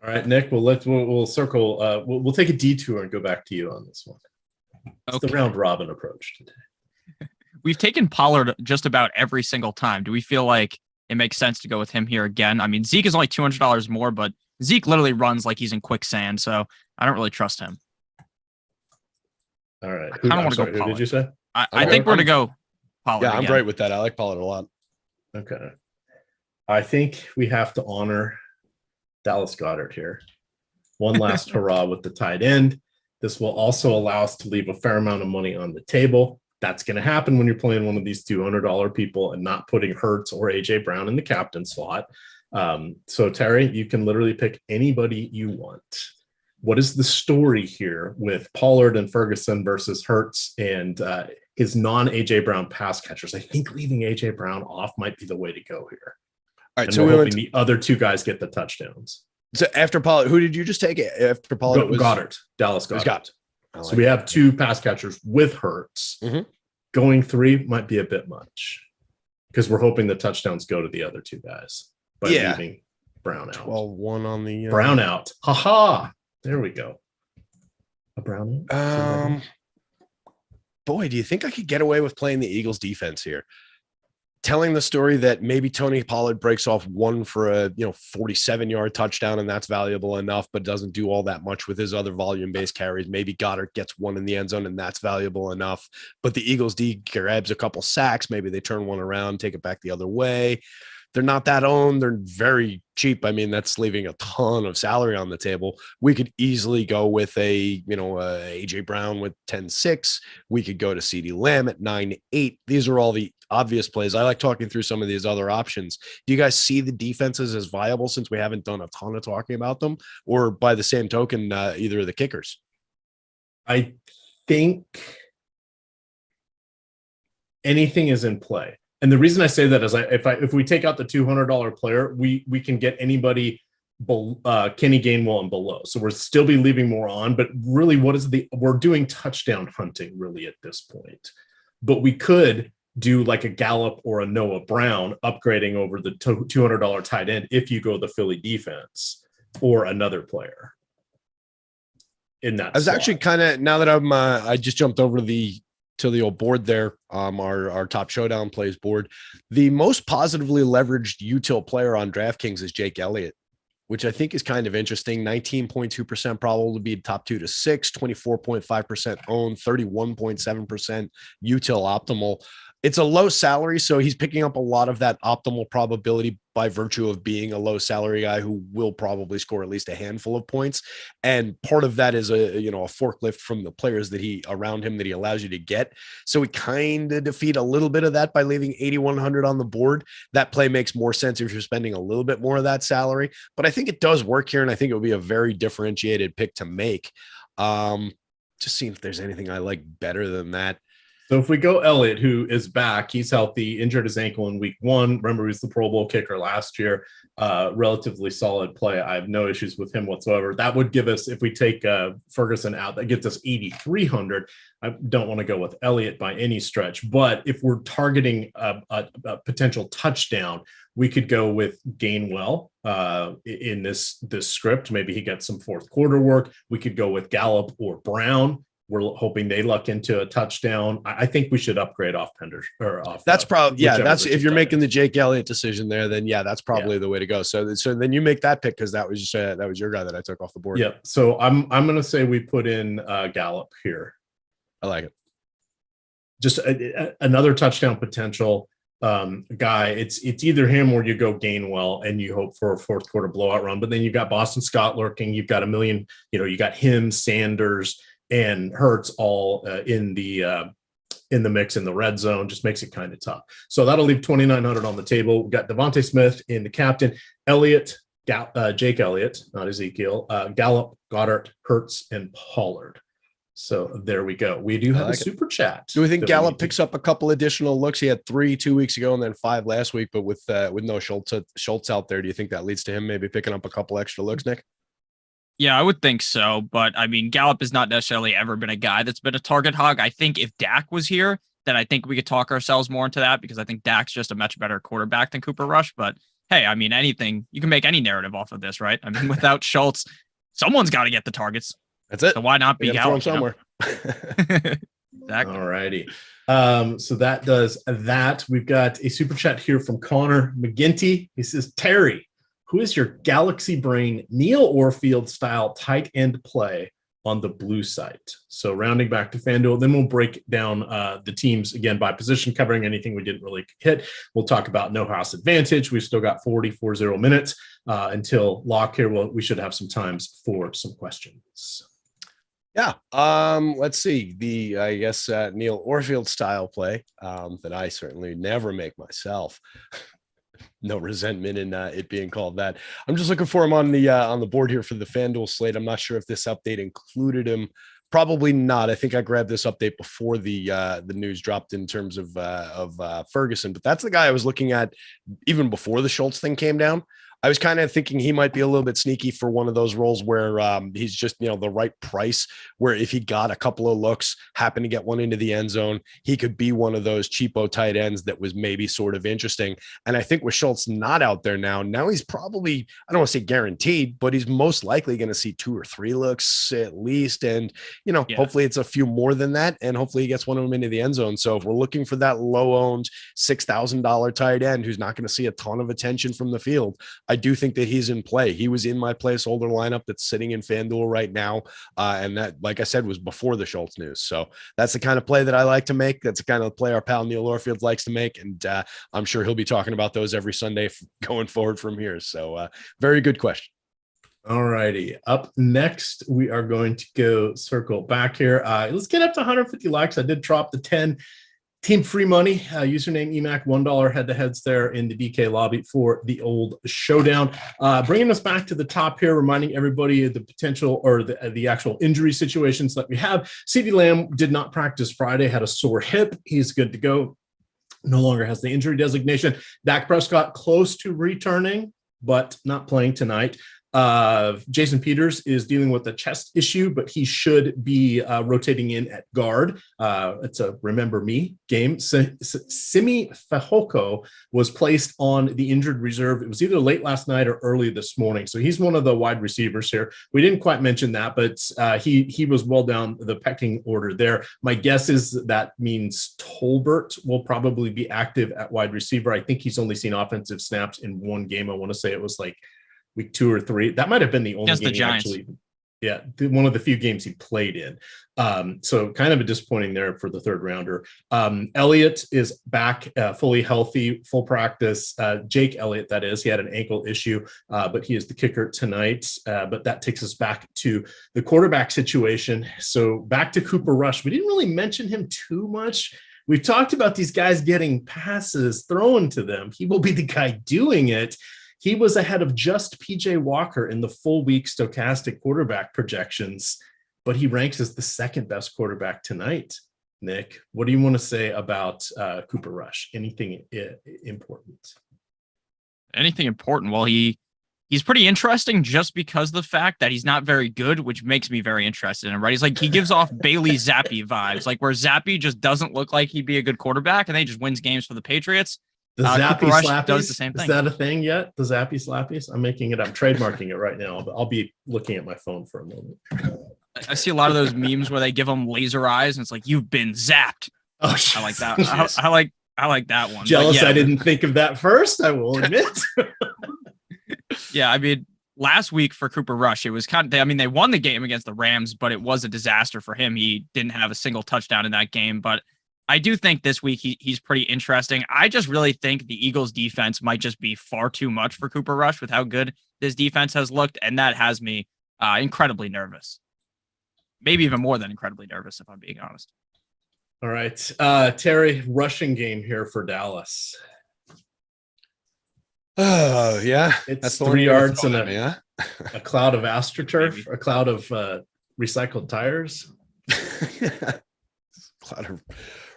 All right, Nick, we'll circle. We'll take a detour and go back to you on this one. It's the round robin approach today. We've taken Pollard just about every single time. Do we feel like it makes sense to go with him here again? I mean, Zeke is only $200 more, but Zeke literally runs like he's in quicksand, so I don't really trust him. All right. I don't want to go Pollard. Who did you say? I think we're going to go Pollard. Yeah, I'm great with that. I like Pollard a lot. Okay. I think we have to honor Dallas Goedert here. One last hurrah with the tight end. This will also allow us to leave a fair amount of money on the table. That's going to happen when you're playing one of these $200 people and not putting Hurts or AJ Brown in the captain slot. So Terry, you can literally pick anybody you want. What is the story here with Pollard and Ferguson versus Hurts and his non-AJ Brown pass catchers? I think leaving AJ Brown off might be the way to go here. All right, and so we're hoping the other 2 guys get the touchdowns. So after Pollard, who did you just take it? After Pollard, Goddard, Dallas Goedert. Like so we have 2 pass catchers with Hurts. Mm-hmm. Going 3 might be a bit much because we're hoping the touchdowns go to the other 2 guys by leaving Brown out. 12-1 on the Brown out. Ha. There we go. A Brown out. Boy, do you think I could get away with playing the Eagles defense here? Telling the story that maybe Tony Pollard breaks off one for a 47-yard touchdown, and that's valuable enough, but doesn't do all that much with his other volume-based carries. Maybe Goddard gets one in the end zone, and that's valuable enough. But the Eagles D grabs a couple sacks. Maybe they turn one around, take it back the other way. They're not that owned. They're very cheap. I mean, that's leaving a ton of salary on the table. We could easily go with a AJ Brown with 10.6. We could go to CeeDee Lamb at 9.8. These are all the obvious plays. I like talking through some of these other options. Do you guys see the defenses as viable since we haven't done a ton of talking about them? Or by the same token, either of the kickers? I think anything is in play. And the reason I say that is if we take out the $200 player, we can get anybody Kenny Gainwell and below. So we're still be leaving more on, but really we're doing touchdown hunting really at this point. But we could do like a Gallup or a Noah Brown upgrading over the $200 tight end if you go the Philly defense or another player in that. I was actually kind of, now that I just jumped over to the old board there, our top showdown plays board. The most positively leveraged util player on DraftKings is Jake Elliott which I think is kind of interesting. 19.2% probable to be top 2 to 6, 24.5% owned, 31.7% util optimal. It's a low salary, so he's picking up a lot of that optimal probability by virtue of being a low salary guy who will probably score at least a handful of points. And part of that is a forklift from the players that he around him that he allows you to get. So we kind of defeat a little bit of that by leaving 8,100 on the board. That play makes more sense if you're spending a little bit more of that salary, but I think it does work here. And I think it would be a very differentiated pick to make. Just seeing if there's anything I like better than that. So if we go Elliott, who is back, he's healthy, injured his ankle in week 1. Remember, he was the Pro Bowl kicker last year. Relatively solid play. I have no issues with him whatsoever. That would give us, if we take Ferguson out, that gets us 8,300. I don't want to go with Elliott by any stretch, but if we're targeting a potential touchdown, we could go with Gainwell in this script. Maybe he gets some fourth quarter work. We could go with Gallup or Brown. We're hoping they luck into a touchdown. I think we should upgrade off Penders or off. That's probably, that's if you're making the Jake Elliott decision there, then that's probably the way to go. So then you make that pick because that was your guy that I took off the board. Yeah. So I'm going to say we put in Gallup here. I like it. Just another touchdown potential guy. It's either him or you go Gainwell and you hope for a fourth quarter blowout run. But then you've got Boston Scott lurking. You've got a million. You got him, Sanders, and Hurts all in the mix in the red zone. Just makes it kind of tough. So that'll leave 2,900 on the table. We've got Devontae Smith in the captain, Elliott, Jake Elliott, not Ezekiel, Gallup, Goddard, Hurts, and Pollard. So there we go. We do have a super chat. Do we think Gallup picks up a couple additional looks? He had 3 2 weeks ago and then 5 last week, but with no Schultz out there, do you think that leads to him maybe picking up a couple extra looks, Nick? Yeah, I would think so. But I mean, Gallup has not necessarily ever been a guy that's been a target hog. I think if Dak was here, then I think we could talk ourselves more into that because I think Dak's just a much better quarterback than Cooper Rush. But hey, I mean, you can make any narrative off of this, right? I mean, without Schultz, someone's got to get the targets. That's it. So why not be Gallup somewhere? Exactly. All righty. So that does that. We've got a super chat here from Connor McGinty. He says, Terry, who is your Galaxy Brain Neil Orfield style tight end play on the blue site? So rounding back to FanDuel, then we'll break down the teams again by position, covering anything we didn't really hit. We'll talk about no house advantage. We've still got 40 minutes until lock here. We should have some times for some questions. Yeah. Let's see. I guess Neil Orfield style play that I certainly never make myself. No resentment in it being called that. I'm just looking for him on the board here for the FanDuel slate. I'm not sure if this update included him. Probably not. I think I grabbed this update before the news dropped in terms of Ferguson, but that's the guy I was looking at even before the Schultz thing came down. I was kind of thinking he might be a little bit sneaky for one of those roles where he's just, the right price, where if he got a couple of looks, happened to get one into the end zone, he could be one of those cheapo tight ends that was maybe sort of interesting. And I think with Schultz not out there now he's probably, I don't want to say guaranteed, but he's most likely going to see 2 or 3 looks at least. And, hopefully it's a few more than that. And hopefully he gets one of them into the end zone. So if we're looking for that low owned $6,000 tight end who's not going to see a ton of attention from the field, I do think that he's in play. He was in my placeholder lineup that's sitting in FanDuel right now. And that, like I said, was before the Schultz news. So that's the kind of play that I like to make. That's the kind of play our pal Neil Orfield likes to make. And I'm sure he'll be talking about those every Sunday going forward from here. So very good question. All righty. Up next, we are going to go circle back here. Let's get up to 150 likes. I did drop the 10 team free money, username EMac, $1 head-to-heads there in the DK lobby for the old showdown. Bringing us back to the top here, reminding everybody of the potential or the actual injury situations that we have. CeeDee Lamb did not practice Friday, had a sore hip. He's good to go. No longer has the injury designation. Dak Prescott close to returning, but not playing tonight. Jason Peters is dealing with a chest issue, but he should be rotating in at guard. It's a remember me game. Simi Fehoko was placed on the injured reserve. It was either late last night or early this morning. So he's one of the wide receivers here. We didn't quite mention that, but he was well down the pecking order there. My guess is that means Tolbert will probably be active at wide receiver. I think he's only seen offensive snaps in one game. I want to say it was like week 2 or 3. That might have been the only Against game the Giants. actually. Yeah, one of the few games he played in. So kind of a disappointing there for the third rounder. Elliott is back, fully healthy, full practice. Jake Elliott, that is. He had an ankle issue, but he is the kicker tonight. But that takes us back to the quarterback situation. So back to Cooper Rush. We didn't really mention him too much. We've talked about these guys getting passes thrown to them. He will be the guy doing it. He was ahead of just PJ Walker in the full week Stokastic quarterback projections, but he ranks as the second best quarterback tonight. Nick, what do you want to say about Cooper Rush? Anything important? Anything important? Well, he's pretty interesting just because of the fact that he's not very good, which makes me very interested in him, right? He's like, he gives off Bailey Zappi vibes, like where Zappi just doesn't look like he'd be a good quarterback and then he just wins games for the Patriots. The Zappy Slappies does the same thing. Is that a thing yet? The Zappy Slappies? I'm making it. I'm trademarking it right now. I'll be looking at my phone for a moment. I see a lot of those memes where they give them laser eyes and it's like, you've been zapped. Oh, I like that. I like that one. Jealous. Yeah. I didn't think of that first. I will admit. Yeah. I mean, last week for Cooper Rush, it was they won the game against the Rams, but it was a disaster for him. He didn't have a single touchdown in that game, but I do think this week he's pretty interesting. I just really think the Eagles defense might just be far too much for Cooper Rush with how good this defense has looked. And that has me incredibly nervous. Maybe even more than incredibly nervous, if I'm being honest. All right. Terry, rushing game here for Dallas. Oh, yeah. It's that's the 3 yards and a cloud of AstroTurf, a cloud of recycled tires. Cloud of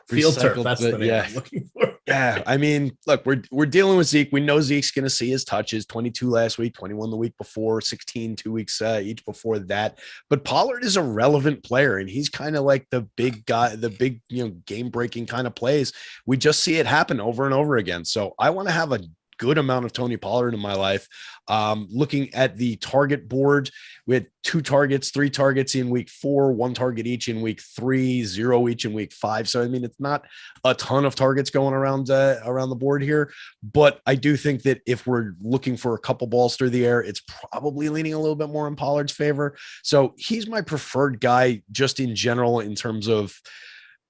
Field turf, that's the name I'm looking for. Yeah, I mean, look, we're dealing with Zeke. We know Zeke's going to see his touches, 22 last week, 21 the week before, 16 2 weeks each before that. But Pollard is a relevant player, and he's kind of like the big guy, the big, game-breaking kind of plays. We just see it happen over and over again. So I want to have a good amount of Tony Pollard in my life. Looking at the target board, we had 2 targets, 3 targets in week 4, 1 target each in week 3, 0 each in week 5. So, I mean, it's not a ton of targets going around the board here, but I do think that if we're looking for a couple balls through the air, it's probably leaning a little bit more in Pollard's favor. So he's my preferred guy just in general in terms of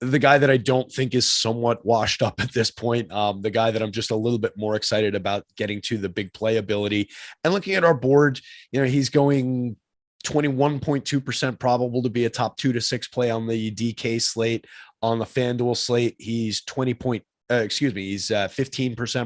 the guy that I don't think is somewhat washed up at this point. The guy that I'm just a little bit more excited about getting to the big play ability. And looking at our board, he's going 21.2% probable to be a top 2 to 6 play on the DK slate. On the FanDuel slate, he's 15%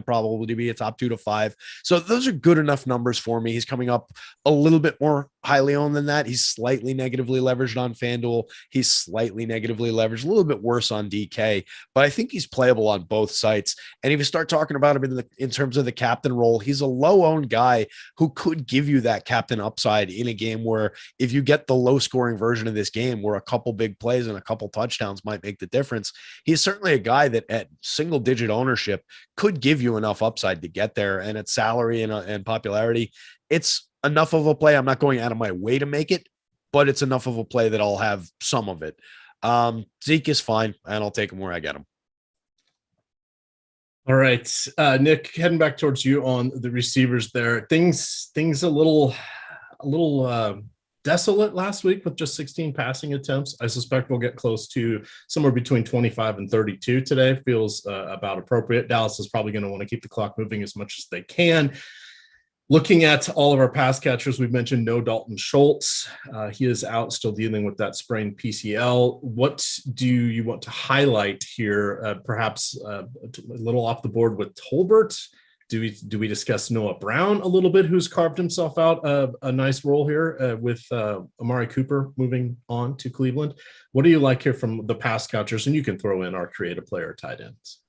probable to be a top 2 to 5. So those are good enough numbers for me. He's coming up a little bit more highly owned than that. He's slightly negatively leveraged on FanDuel. He's slightly negatively leveraged, a little bit worse on DK, but I think he's playable on both sites. And if you start talking about him in terms of the captain role, he's a low owned guy who could give you that captain upside in a game where if you get the low scoring version of this game where a couple big plays and a couple touchdowns might make the difference. He's certainly a guy that at single digit ownership could give you enough upside to get there. And at salary and popularity, it's enough of a play. I'm not going out of my way to make it, but it's enough of a play that I'll have some of it. Zeke is fine, and I'll take him where I get him. All right, Nick, heading back towards you on the receivers there. Things a little desolate last week with just 16 passing attempts. I suspect we'll get close to somewhere between 25 and 32 today. Feels about appropriate. Dallas is probably going to want to keep the clock moving as much as they can. Looking at all of our pass catchers, we've mentioned no Dalton Schultz. He is out, still dealing with that sprained PCL. What do you want to highlight here? Perhaps a little off the board with Tolbert. Do we discuss Noah Brown a little bit, who's carved himself out a nice role here with Amari Cooper moving on to Cleveland? What do you like here from the pass catchers? And you can throw in our creative player tight ends.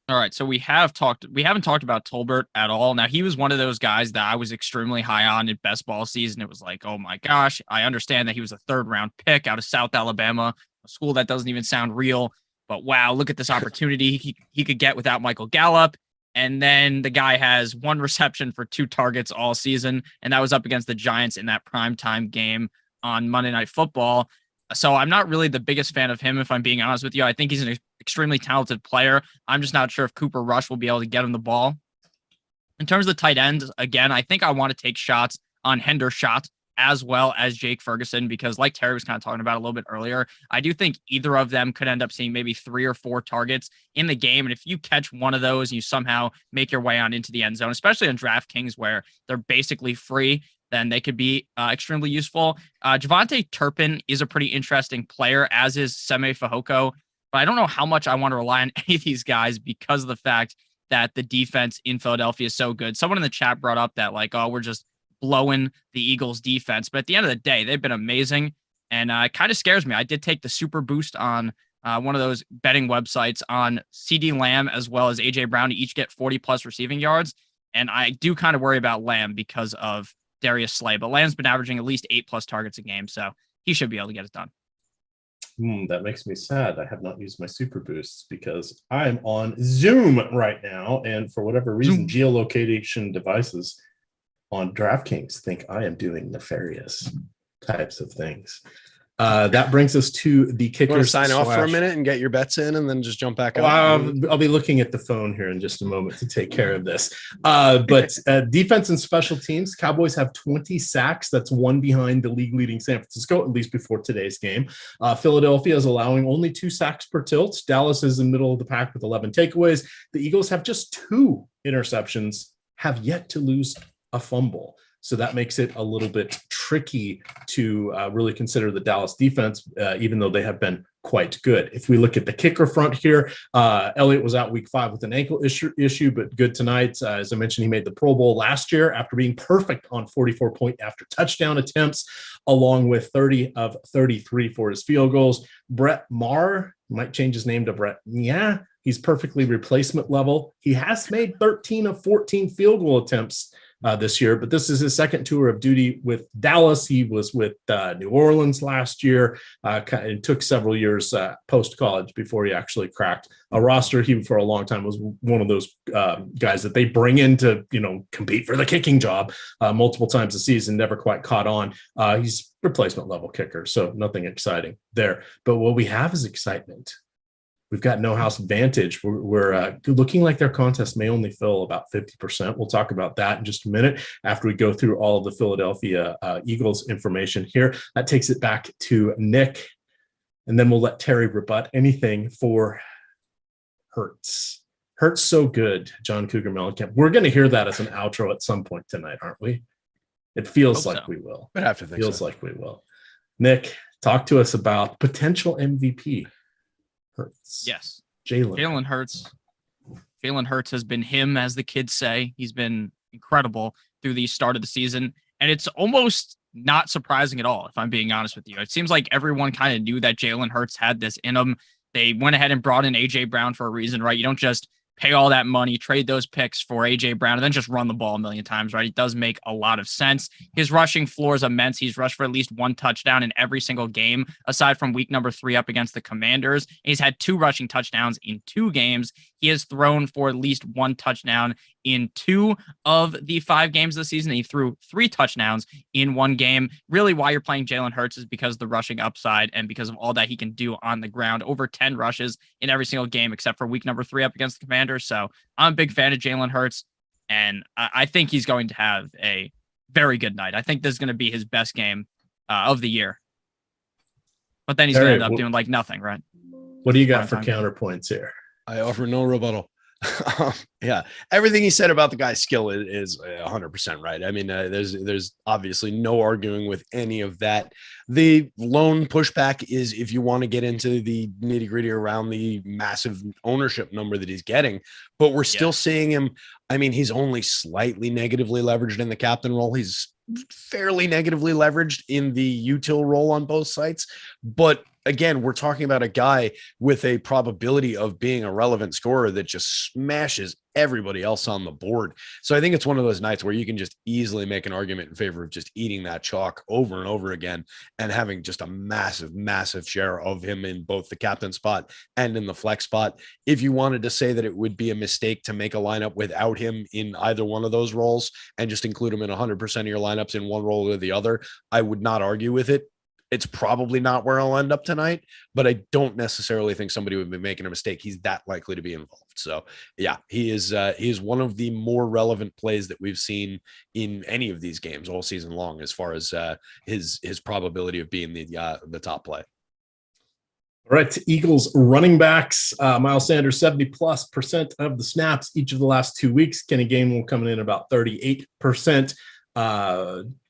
All right, so we haven't talked about Tolbert at all. Now, he was one of those guys that I was extremely high on in best ball season. It was like, oh my gosh, I understand that he was a 3rd round pick out of South Alabama, a school that doesn't even sound real. But wow, look at this opportunity he could get without Michael Gallup. And then the guy has 1 reception for 2 targets all season, and that was up against the Giants in that primetime game on Monday Night Football. So I'm not really the biggest fan of him, if I'm being honest with you. I think he's an extremely talented player. I'm just not sure if Cooper Rush will be able to get him the ball. In terms of the tight ends, again, I think I want to take shots on Hendershot as well as Jake Ferguson, because like Terry was kind of talking about a little bit earlier, I do think either of them could end up seeing maybe 3 or 4 targets in the game. And if you catch one of those, you somehow make your way on into the end zone, especially on DraftKings where they're basically free, then they could be extremely useful. Javonte Turpin is a pretty interesting player, as is Seme Fehoko, but I don't know how much I want to rely on any of these guys because of the fact that the defense in Philadelphia is so good. Someone in the chat brought up that like, oh, we're just blowing the Eagles defense. But at the end of the day, they've been amazing. And it kind of scares me. I did take the super boost on one of those betting websites on CD Lamb as well as AJ Brown to each get 40 plus receiving yards. And I do kind of worry about Lamb because of Darius Slay, but Lamb's been averaging at least 8 plus targets a game. So he should be able to get it done. That makes me sad. I have not used my super boosts because I'm on Zoom right now. And for whatever reason, geolocation devices on DraftKings think I am doing nefarious types of things. That brings us to the kickers. Sign off for a minute and get your bets in and then just jump back on. I'll be looking at the phone here in just a moment to take care of this. But defense and special teams, Cowboys have 20 sacks. That's one behind the league leading San Francisco, at least before today's game. Philadelphia is allowing only 2 sacks per tilt. Dallas is in the middle of the pack with 11 takeaways. The Eagles have just 2 interceptions, have yet to lose a fumble. So that makes it a little bit tricky to really consider the Dallas defense, even though they have been quite good. If we look at the kicker front here, Elliott was out week 5 with an ankle issue, but good tonight. As I mentioned, he made the Pro Bowl last year after being perfect on 44 point after touchdown attempts, along with 30 of 33 for his field goals. Brett Maher might change his name to Brett. Yeah, he's perfectly replacement level. He has made 13 of 14 field goal attempts this year, but this is his second tour of duty with Dallas. He was with New Orleans last year. It took several years post-college before he actually cracked a roster. He, for a long time, was one of those guys that they bring in to, compete for the kicking job multiple times a season, never quite caught on. He's replacement level kicker, so nothing exciting there. But what we have is excitement. We've got No House Advantage. We're looking like their contest may only fill about 50%. We'll talk about that in just a minute after we go through all of the Philadelphia Eagles information here. That takes it back to Nick, and then we'll let Terry rebut anything for Hurts. Hurts so good, John Cougar Mellencamp. We're going to hear that as an outro at some point tonight, aren't we? It feels like we will. I'd have to think feels like we will. Nick, talk to us about potential MVP. Hurts. Yes. Jalen Hurts. Jalen Hurts has been him, as the kids say. He's been incredible through the start of the season. And it's almost not surprising at all, if I'm being honest with you. It seems like everyone kind of knew that Jalen Hurts had this in him. They went ahead and brought in AJ Brown for a reason, right? You don't just pay all that money, trade those picks for AJ Brown, and then just run the ball a million times, right? It does make a lot of sense. His rushing floor is immense. He's rushed for at least 1 touchdown in every single game, aside from week number 3 up against the Commanders. He's had 2 rushing touchdowns in 2 games. He has thrown for at least 1 touchdown in 2 of the 5 games of the season. He threw 3 touchdowns in 1 game. Really, why you're playing Jalen Hurts is because of the rushing upside and because of all that he can do on the ground. Over 10 rushes in every single game, except for week number 3 up against the Commanders. So I'm a big fan of Jalen Hurts, and I think he's going to have a very good night. I think this is going to be his best game of the year. But then he's going to end up doing like nothing, right? What do you got for counterpoints here? I offer no rebuttal. Yeah, everything he said about the guy's skill is 100% right. I mean, there's obviously no arguing with any of that. The lone pushback is if you want to get into the nitty gritty around the massive ownership number that he's getting, but we're still seeing him. I mean, he's only slightly negatively leveraged in the captain role. He's fairly negatively leveraged in the util role on both sites, but again, we're talking about a guy with a probability of being a relevant scorer that just smashes everybody else on the board. So I think it's one of those nights where you can just easily make an argument in favor of just eating that chalk over and over again and having just a massive, massive share of him in both the captain spot and in the flex spot. If you wanted to say that it would be a mistake to make a lineup without him in either one of those roles and just include him in 100% of your lineups in one role or the other, I would not argue with it. It's probably not where I'll end up tonight, but I don't necessarily think somebody would be making a mistake. He's that likely to be involved. So yeah, he is one of the more relevant plays that we've seen in any of these games all season long, as far as his probability of being the top play. All right, Eagles running backs. Miles Sanders, 70+% of the snaps each of the last 2 weeks. Kenny Gainwell coming in about 38%.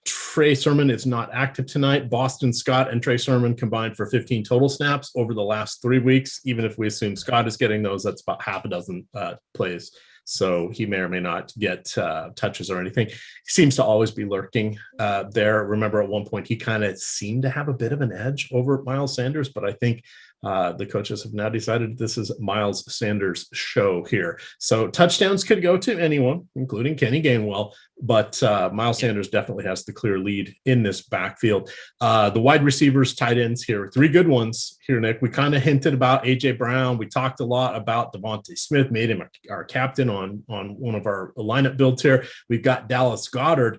Trey Sermon is not active tonight. Boston Scott and Trey Sermon combined for 15 total snaps over the last 3 weeks. Even if we assume Scott is getting those, that's about half a dozen plays. So he may or may not get touches or anything. He seems to always be lurking there. Remember, at one point, he kind of seemed to have a bit of an edge over Miles Sanders, but I think the coaches have now decided this is Miles Sanders' show here. So touchdowns could go to anyone, including Kenny Gainwell, but Miles Sanders definitely has the clear lead in this backfield. The wide receivers, tight ends here, 3 good ones here, Nick. We kind of hinted about A.J. Brown. We talked a lot about Devontae Smith, made him our captain on one of our lineup builds here. We've got Dallas Goedert.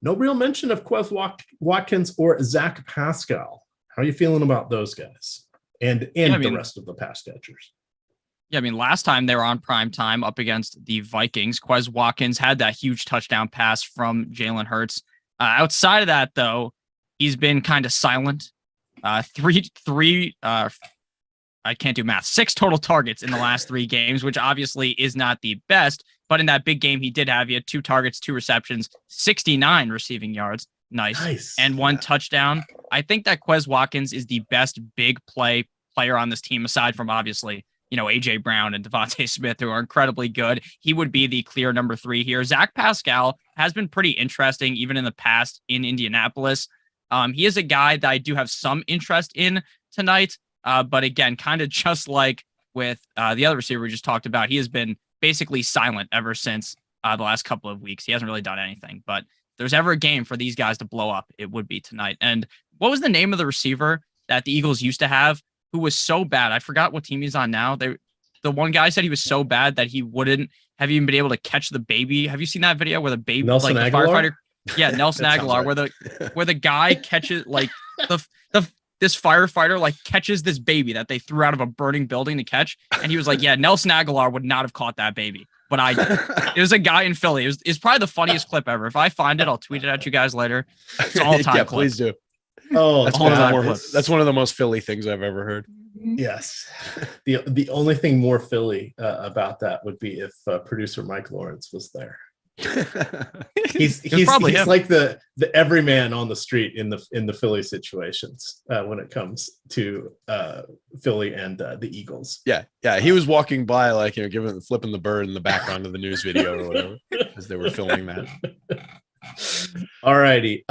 No real mention of Quez Watkins or Zach Pascal. How are you feeling about those guys? And the rest of the pass catchers. Yeah, I mean, last time they were on prime time up against the Vikings, Quez Watkins had that huge touchdown pass from Jalen Hurts. Outside of that, though, he's been kind of silent. I can't do math. 6 total targets in the last 3 games, which obviously is not the best. But in that big game he did have, he had 2 targets, 2 receptions, 69 receiving yards. Nice. And 1 touchdown. I think that Quez Watkins is the best big player on this team, aside from obviously, A.J. Brown and Devontae Smith, who are incredibly good. He would be the clear number 3 here. Zach Pascal has been pretty interesting, even in the past in Indianapolis. He is a guy that I do have some interest in tonight. But again, kind of just like with the other receiver we just talked about, he has been basically silent ever since the last couple of weeks. He hasn't really done anything, but if there's ever a game for these guys to blow up, it would be tonight. And what was the name of the receiver that the Eagles used to have who was so bad? I forgot what team he's on now. The one guy said he was so bad that he wouldn't have even been able to catch the baby. Have you seen that video where the baby, Nelson like Aguilar? the firefighter? Yeah, Nelson Aguilar, right. where the guy catches like this firefighter like catches this baby that they threw out of a burning building to catch. And he was like, yeah, Nelson Aguilar would not have caught that baby, but I did. It was a guy in Philly. It's probably the funniest clip ever. If I find it, I'll tweet it at you guys later. It's all time clip. Please do. Oh, that's one of the most Philly things I've ever heard. Yes. The only thing more Philly about that would be if producer Mike Lawrence was there. he's like the everyman on the street in the Philly situations when it comes to Philly and the Eagles. Yeah, he was walking by like flipping the bird in the background of the news video or whatever as they were filming that. All righty.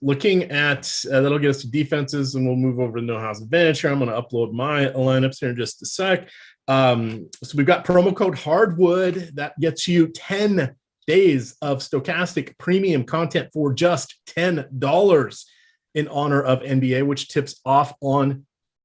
Looking at that'll get us to defenses, and we'll move over to No House Advantage here. I'm going to upload my lineups here in just a sec. So we've got promo code Hardwood that gets you 10 days of Stokastic premium content for just $10 in honor of NBA, which tips off on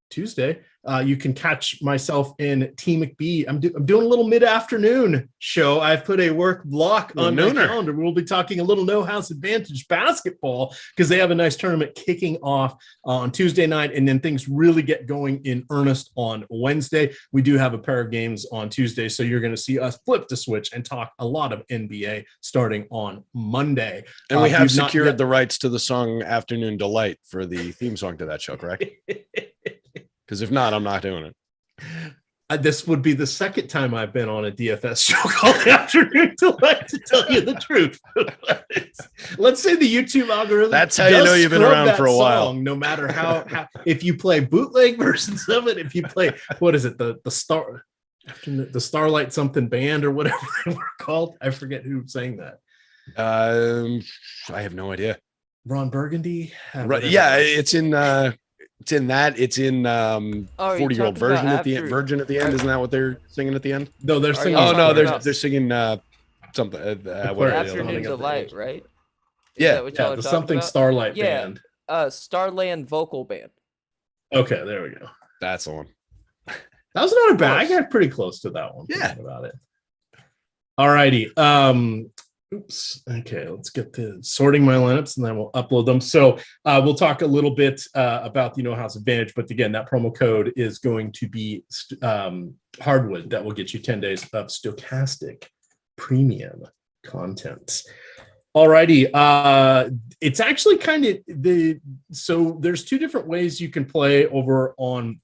Tuesday. You can catch myself in T McBee. I'm doing a little mid-afternoon show. I've put a work block on my calendar. We'll be talking a little No House Advantage basketball because they have a nice tournament kicking off on Tuesday night, and then things really get going in earnest on Wednesday. We do have a pair of games on Tuesday, so you're going to see us flip the switch and talk a lot of NBA starting on Monday. And we have secured the rights to the song Afternoon Delight for the theme song to that show, correct? Because if not, I'm not doing it. This would be the second time I've been on a DFS show called Afternoon Delight, to tell you the truth. Let's say the YouTube algorithm. That's how you know you've been around for a while. No matter how if you play bootleg versions of it, if you play, what is it, the Starlight something band or whatever they were called. I forget who sang that. I have no idea. Ron Burgundy. Right. Yeah, it's in 40-year-old version at the end. Virgin at the end. Isn't that what they're singing at the end? No, they're singing. Oh no, they're singing something. Afternoon Delight, right? Yeah, the something about? Starlight band. Starland Vocal Band. Okay, there we go. That's the one. That was not a bad. I got pretty close to that one. Yeah. About it. All righty. Oops. Okay, let's get to sorting my lineups and then we'll upload them. So we'll talk a little bit about the No House Advantage, but again, that promo code is going to be Hardwood. That will get you 10 days of Stokastic premium content. Alrighty, it's actually kind of so there's two different ways you can play over on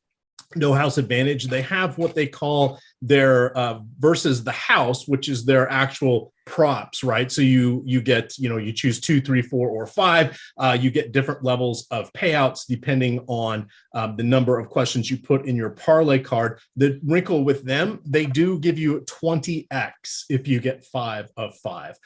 No House Advantage. They have what they call their versus the house, which is their actual props, right? So you get, you choose 2, 3, 4, or 5. You get different levels of payouts depending on the number of questions you put in your parlay card. The wrinkle with them, they do give you 20x if you get 5 of 5.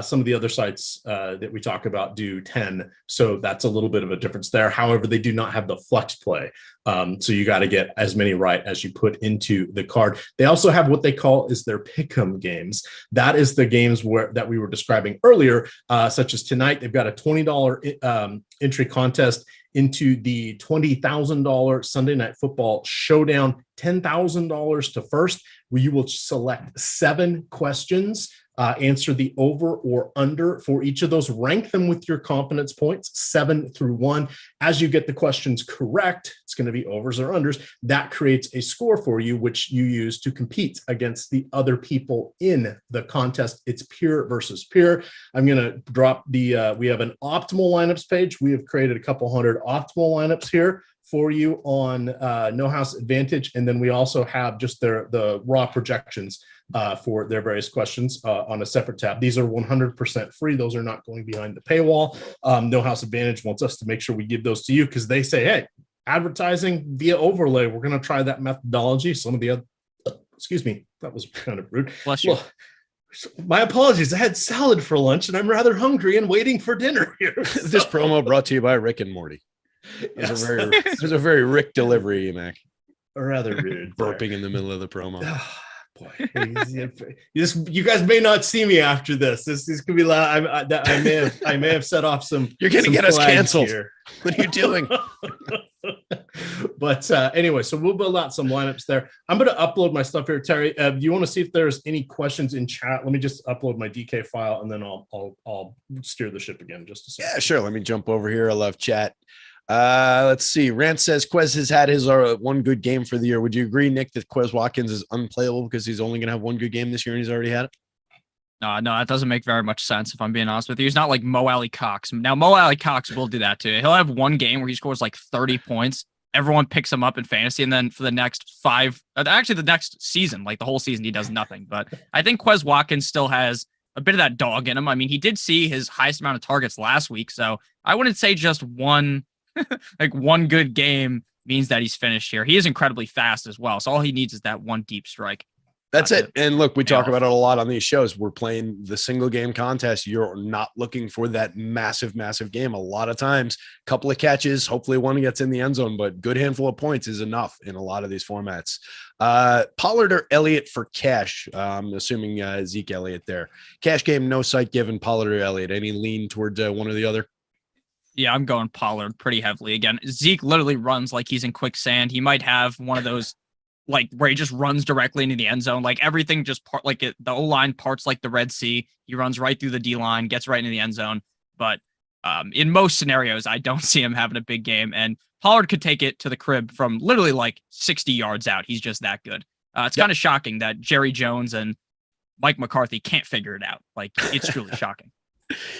Some of the other sites that we talk about do 10, so that's a little bit of a difference there. However, they do not have the flex play, so you got to get as many right as you put into the card. They also have what they call is their pick'em games. That is the games that we were describing earlier, such as tonight. They've got a $20 entry contest into the $20,000 Sunday Night Football Showdown, $10,000 to first, where you will select 7 questions, answer the over or under for each of those, rank them with your confidence points, 7 through 1. As you get the questions correct, it's going to be overs or unders. That creates a score for you, which you use to compete against the other people in the contest. It's peer versus peer. I'm going to drop we have an optimal lineups page. We have created a couple hundred optimal lineups here for you on No House Advantage. And then we also have just the raw projections for their various questions on a separate tab. These are 100% free. Those are not going behind the paywall. No House Advantage wants us to make sure we give those to you because they say, hey, advertising via overlay, we're going to try that methodology. Some of the other, excuse me, that was kind of rude. Bless you. Well, my apologies. I had salad for lunch and I'm rather hungry and waiting for dinner here. This promo brought to you by Rick and Morty. It was a very Rick delivery, EMac. Rather rude. Burping in the middle of the promo. Oh, boy, you guys may not see me after this. This could be loud. I may have set off some. You're going to get us canceled. Here. What are you doing? But anyway, so we'll build out some lineups there. I'm going to upload my stuff here, Terry. Do you want to see if there's any questions in chat? Let me just upload my DK file, and then I'll steer the ship again just a second. Yeah, sure. Let me jump over here. I love chat. Let's see. Rant says Quez has had his one good game for the year. Would you agree, Nick, that Quez Watkins is unplayable because he's only going to have one good game this year and he's already had it? No, that doesn't make very much sense if I'm being honest with you. He's not like Mo Alley Cox. Now, Mo Alley Cox will do that too. He'll have one game where he scores like 30 points. Everyone picks him up in fantasy, and then for the next the next season, like the whole season, he does nothing. But I think Quez Watkins still has a bit of that dog in him. I mean, he did see his highest amount of targets last week, so I wouldn't say just one good game means that he's finished here. He is incredibly fast as well. So all he needs is that one deep strike. That's it. And look, we talk about it a lot on these shows. We're playing the single game contest. You're not looking for that massive game. A lot of times, a couple of catches, hopefully one gets in the end zone, but good handful of points is enough in a lot of these formats. Pollard or Elliott for cash? I'm assuming Zeke Elliott there. Cash game, no site given. Pollard or Elliott. Any lean towards one or the other? Yeah, I'm going Pollard pretty heavily again. Zeke literally runs like he's in quicksand. He might have one of those like where he just runs directly into the end zone. Like everything just the O-line parts like the Red Sea. He runs right through the D-line, gets right into the end zone. But in most scenarios, I don't see him having a big game. And Pollard could take it to the crib from literally like 60 yards out. He's just that good. It's kind of shocking that Jerry Jones and Mike McCarthy can't figure it out. Like it's truly shocking.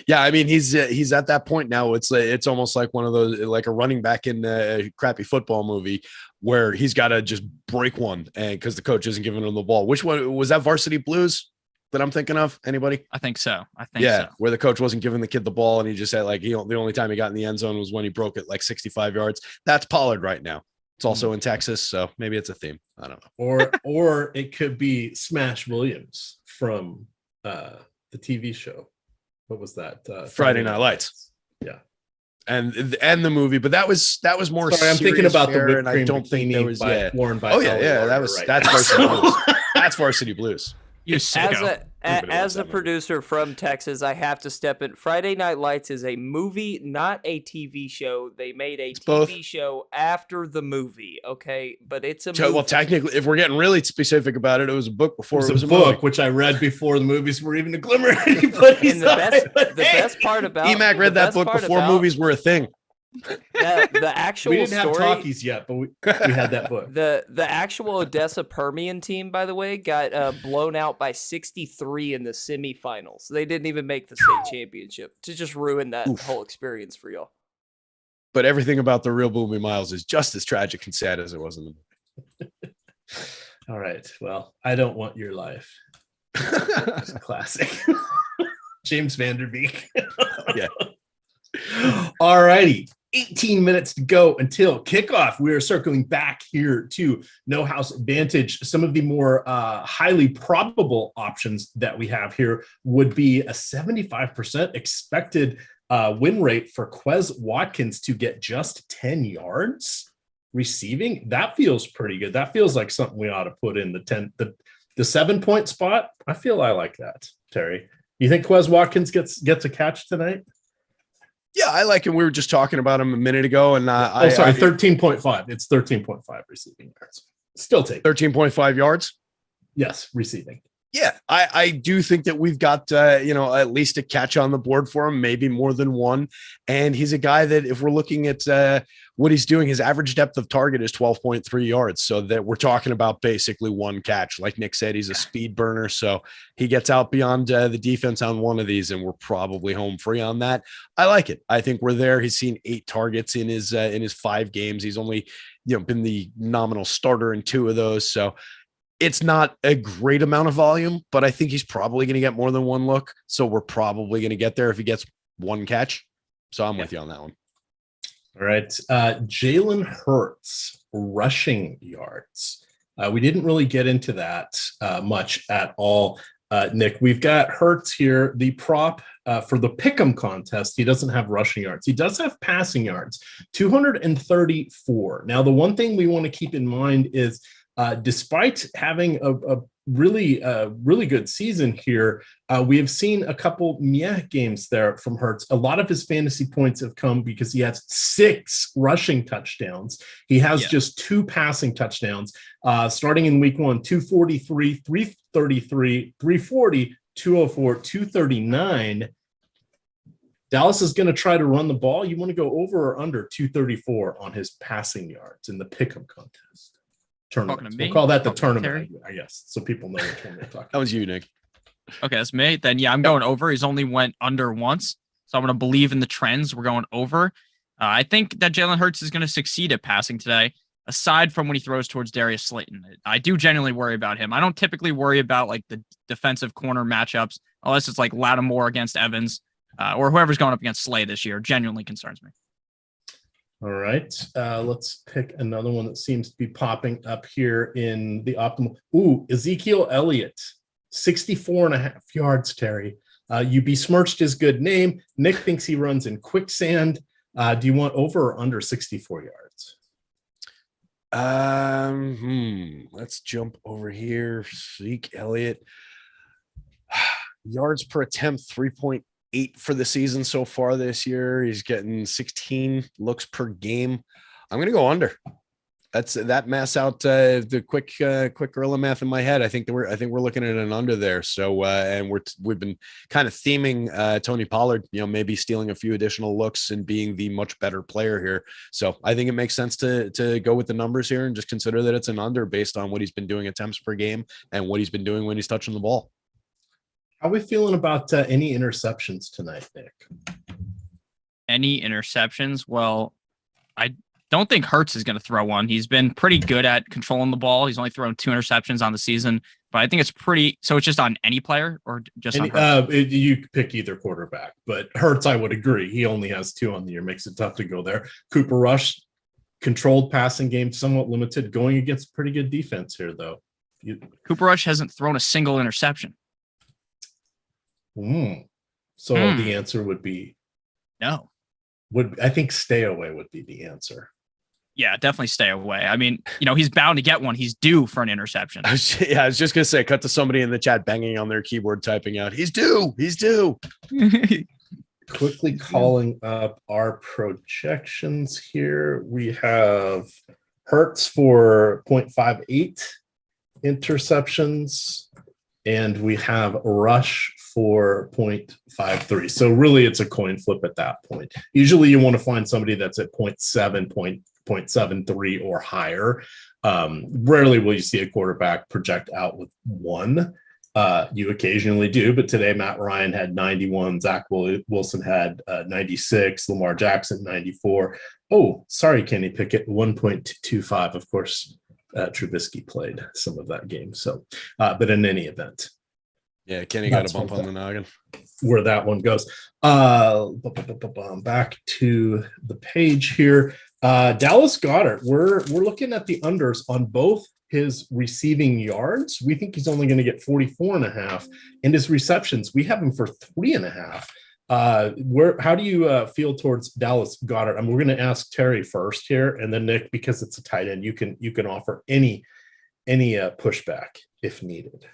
Yeah, I mean he's at that point now. It's almost like one of those, like a running back in a crappy football movie where he's got to just break one, and because the coach isn't giving him the ball. Which one was that? Varsity Blues that I'm thinking of? Anybody? I think so. So. Where the coach wasn't giving the kid the ball, and he just said like the only time he got in the end zone was when he broke it like 65 yards. That's Pollard right now. It's also in Texas, so maybe it's a theme. I don't know. Or it could be Smash Williams from the TV show. What was that? Friday Night Lights. Yeah, and the movie, but that was more. Sorry, I'm thinking about the whipped cream I don't think there was worn by. That's Varsity Blues. That's Varsity Blues. You sicko. As a producer from Texas, I have to step in. Friday Night Lights is a movie, not a TV show. They made a TV show after the movie, okay? But it's a movie. Well, technically, if we're getting really specific about it, it was a book before it was a book, which I read before the movies were even a glimmer. And the best part about EMac read that book before movies were a thing. The actual we didn't story, have talkies yet, but we had that book. The actual Odessa Permian team, by the way, got blown out by 63 in the semifinals. They didn't even make the state championship to just ruin that whole experience for y'all. But everything about the real Boomie Miles is just as tragic and sad as it was in the movie. All right. Well, I don't want your life. It's a classic. James Vanderbeek. Yeah. All righty. 18 minutes to go until kickoff. We are circling back here to No House Advantage. Some of the more highly probable options that we have here would be a 75% expected win rate for Quez Watkins to get just 10 yards receiving. That feels pretty good. That feels like something we ought to put in the 7-point spot. I like that, Terry. You think Quez Watkins gets a catch tonight? Yeah, I like him. We were just talking about him a minute ago, and 13.5. It's 13.5 receiving yards. Still take 13.5 yards. Yes, receiving. Yeah, I do think that we've got at least a catch on the board for him, maybe more than one. And he's a guy that, if we're looking at what he's doing, his average depth of target is 12.3 yards. So that we're talking about basically one catch. Like Nick said, he's a speed burner. So he gets out beyond the defense on one of these, and we're probably home free on that. I like it. I think we're there. He's seen 8 targets in his 5 games. He's only been the nominal starter in 2 of those. So it's not a great amount of volume, but I think he's probably going to get more than one look. So we're probably going to get there if he gets one catch. So I'm with you on that one. All right. Jalen Hurts rushing yards. We didn't really get into that much at all, Nick. We've got Hurts here, the prop for the Pick'em contest. He doesn't have rushing yards. He does have passing yards, 234. Now, the one thing we want to keep in mind is despite having a really good season here, we have seen a couple games there from Hurts. A lot of his fantasy points have come because he has 6 rushing touchdowns. He has just 2 passing touchdowns, starting in week 1, 243, 333, 340, 204, 239. Dallas is going to try to run the ball. You want to go over or under 234 on his passing yards in the Pick'em contest? Tournament. We'll call that the tournament, I guess, so people know which one we're talking about. That was you, Nick. Okay, that's me. Then, I'm going over. He's only went under once, so I'm going to believe in the trends. We're going over. I think that Jalen Hurts is going to succeed at passing today, aside from when he throws towards Darius Slayton. I do genuinely worry about him. I don't typically worry about like the defensive corner matchups, unless it's like Lattimore against Evans or whoever's going up against Slay this year. Genuinely concerns me. All right, let's pick another one that seems to be popping up here in the optimal. Ezekiel Elliott, 64.5 yards, Terry. You besmirched his good name. Nick thinks he runs in quicksand. Do you want over or under 64 yards? Let's jump over here. Zeke Elliott. Yards per attempt, 3.8 for the season so far this year. He's getting 16 looks per game. I'm going to go under. That mass out the quick gorilla math in my head. I think we're looking at an under there. So and we've been kind of theming Tony Pollard, maybe stealing a few additional looks and being the much better player here. So I think it makes sense to go with the numbers here and just consider that it's an under based on what he's been doing attempts per game and what he's been doing when he's touching the ball. How are we feeling about any interceptions tonight, Nick? Any interceptions? Well, I don't think Hurts is going to throw one. He's been pretty good at controlling the ball. He's only thrown 2 interceptions on the season, but I think it's pretty. So it's just on any player or just on Hurts? You pick either quarterback, but Hurts, I would agree. He only has 2 on the year. Makes it tough to go there. Cooper Rush, controlled passing game, somewhat limited, going against pretty good defense here, though. Cooper Rush hasn't thrown a single interception. So the answer would be no. I think stay away would be the answer. Yeah, definitely stay away. I mean, he's bound to get one. He's due for an interception. I was just going to say, cut to somebody in the chat banging on their keyboard, typing out, he's due. Quickly calling up our projections here. We have Hurts for 0.58 interceptions, and we have Rush for 0.53. So really it's a coin flip at that point. Usually you want to find somebody that's at 0.7, 0.73 or higher. Rarely will you see a quarterback project out with one. You occasionally do, but today Matt Ryan had 91, Zach Wilson had 96, Lamar Jackson 94. Oh, sorry, Kenny Pickett 1.25. Of course, Trubisky played some of that game. So, but in any event, yeah, Kenny got a bump on the noggin. Where that one goes. Back to the page here. Dallas Goedert. We're looking at the unders on both his receiving yards. We think he's only going to get 44.5, and his receptions, we have him for 3.5. How do you feel towards Dallas Goedert? I mean, we're going to ask Terry first here, and then Nick, because it's a tight end, you can offer any pushback if needed.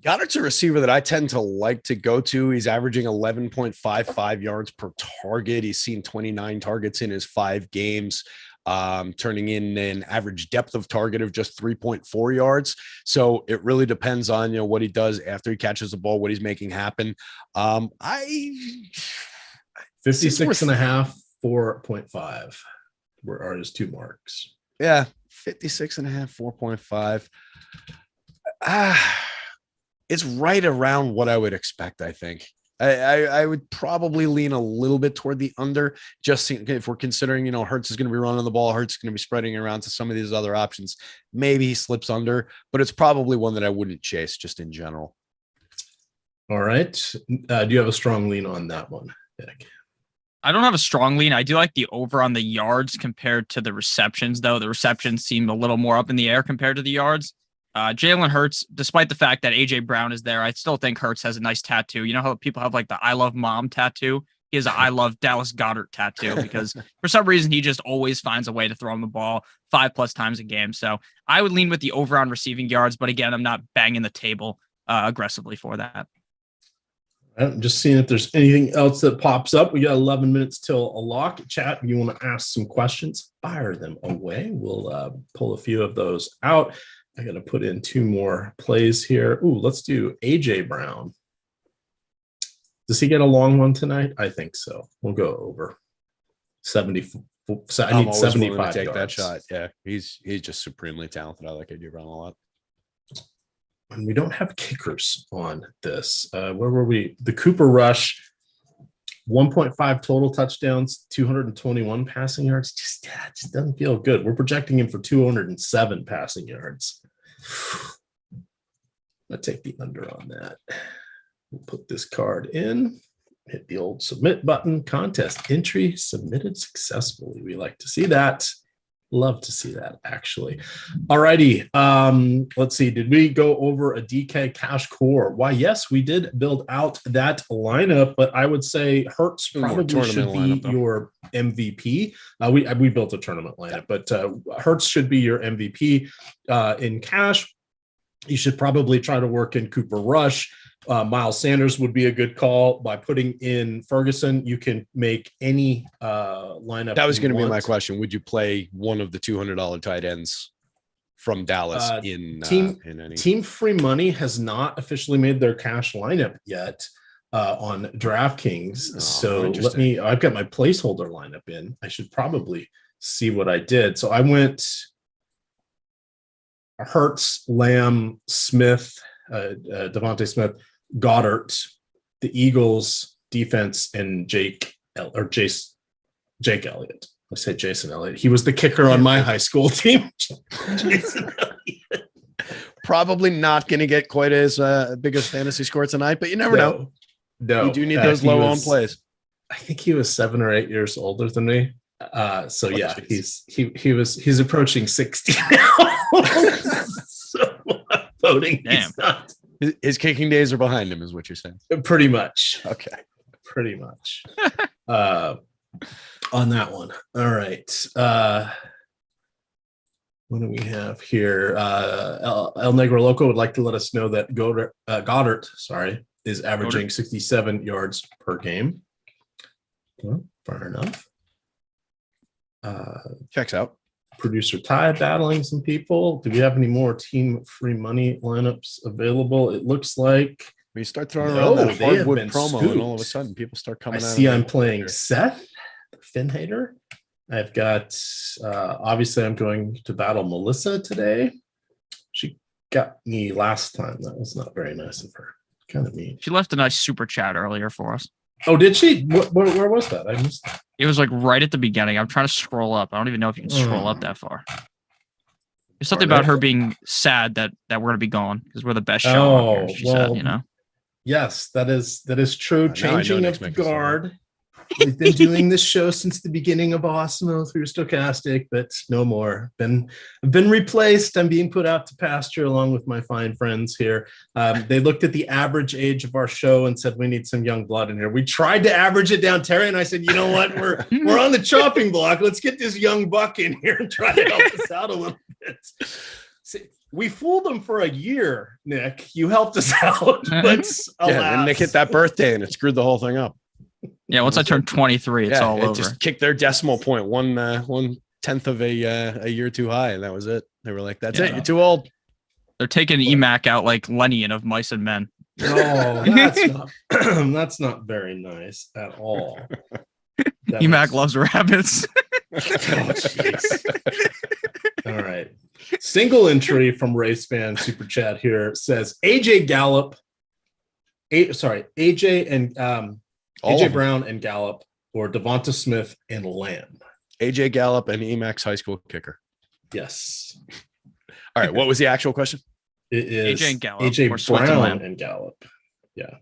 Goddard's a receiver that I tend to like to go to. He's averaging 11.55 yards per target. He's seen 29 targets in his 5 games, turning in an average depth of target of just 3.4 yards. So it really depends on, what he does after he catches the ball, what he's making happen. 56.5, 4.5 are his 2 marks. Yeah, 56.5, 4.5. It's right around what I would expect, I think. I would probably lean a little bit toward the under, just if we're considering, Hurts is going to be running the ball, Hurts is going to be spreading around to some of these other options. Maybe he slips under, but it's probably one that I wouldn't chase just in general. All right. Do you have a strong lean on that one, Nick? I don't have a strong lean. I do like the over on the yards compared to the receptions, though. The receptions seem a little more up in the air compared to the yards. Jalen Hurts, despite the fact that AJ Brown is there, I still think Hurts has a nice tattoo. You know how people have like the I love mom tattoo? He has a I love Dallas Goedert tattoo because for some reason he just always finds a way to throw him the ball 5+ times a game. So I would lean with the over on receiving yards, but again, I'm not banging the table aggressively for that. I'm just seeing if there's anything else that pops up. We got 11 minutes till a lock. Chat, if you want to ask some questions, fire them away. We'll pull a few of those out. I got to put in 2 more plays here. Ooh, let's do AJ Brown. Does he get a long one tonight? I think so. We'll go over 70. I need 75 to take yards. that shot. Yeah, he's just supremely talented. I like AJ Brown a lot. And we don't have kickers on this. Where were we? The Cooper Rush, 1.5 total touchdowns, 221 passing yards. Just doesn't feel good. We're projecting him for 207 passing yards. Let's take the under on that. We'll put this card in, hit the old submit button. Contest entry submitted successfully. We like to see that. Love to see that, actually. All righty. Let's see. Did we go over a DK cash core? Why, yes, we did build out that lineup, but I would say Hurts probably should be your MVP. We built a tournament lineup, but Hurts should be your MVP in cash. You should probably try to work in Cooper Rush. Miles Sanders would be a good call. By putting in Ferguson, you can make any lineup. That was going to be my question. Would you play one of the $200 tight ends from Dallas in any Team Free Money has not officially made their cash lineup yet on DraftKings. So I've got my placeholder lineup in. I should probably see what I did. So I went Hurts, Lamb, Smith, Devontae Smith, Goddard, the Eagles defense, and Jake Elliott. I said Jason Elliott. He was the kicker on my high school team. Jason Elliott. Probably not going to get quite as big as fantasy score tonight, but you never know. No, you do need those low on plays. I think he was 7 or 8 years older than me. He's approaching 60 now. So voting. Damn. His kicking days are behind him, is what you're saying. Pretty much. Okay. Pretty much. on that one. All right. What do we have here? El Negro Loco would like to let us know that Goddard, is averaging 67 yards per game. Well, fair enough. Checks out. Producer Ty battling some people. Do we have any more team free money lineups available? It looks like we start throwing around that hardwood promo, and all of a sudden people start coming. I'm playing Seth, the Finn hater. I've got obviously I'm going to battle Melissa today. She got me last time. That was not very nice of her. Kind of mean. She left a nice super chat earlier for us. Oh, did she? Where was that? I missed that. It was like right at the beginning. I'm trying to scroll up. I don't even know if you can scroll up that far. There's something about her being sad that we're gonna be gone because we're the best show on here. She said, you know. Yes, that is true. Changing of the guard. We've been doing this show since the beginning of Osmo through Stokastic, but no more. I've been replaced. I'm being put out to pasture along with my fine friends here. They looked at the average age of our show and said we need some young blood in here. We tried to average it down, Terry, and I said, you know what? We're on the chopping block. Let's get this young buck in here and try to help us out a little bit. See, we fooled them for a year, Nick. You helped us out, but and Nick hit that birthday and it screwed the whole thing up. Yeah, once I turned 23, it's all over. Just kicked their decimal point 1/10 of a year too high, and that was it. They were like, "That's it. You're too old." They're taking EMac out like Lennian of Mice and Men. Oh, that's not very nice at all. EMac loves rabbits. All right. Single entry from Race Fan Super Chat here says AJ Brown and Gallup, or Devonta Smith and Lamb. AJ Gallup and EMac's high school kicker. Yes. All right. What was the actual question? It is AJ and Gallup. AJ Brown and Gallup. Yeah.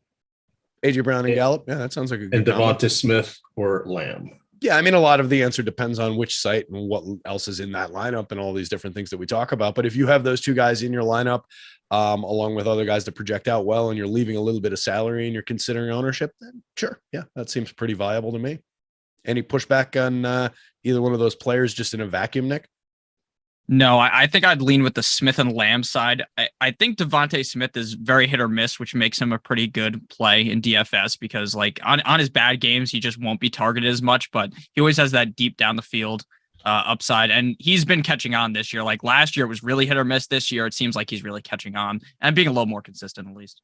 AJ Brown and Gallup. Yeah, that sounds like a good. And Devonta Smith or Lamb. Yeah, I mean, a lot of the answer depends on which site and what else is in that lineup and all these different things that we talk about. But if you have those two guys in your lineup, along with other guys that project out well, and you're leaving a little bit of salary and you're considering ownership, then sure. Yeah, that seems pretty viable to me. Any pushback on either one of those players just in a vacuum, Nick? No, I think I'd lean with the Smith and Lamb side. I think Devonta Smith is very hit or miss, which makes him a pretty good play in DFS because like on his bad games, he just won't be targeted as much, but he always has that deep down the field upside. And he's been catching on this year. Like last year it was really hit or miss. This year, it seems like he's really catching on and being a little more consistent at least.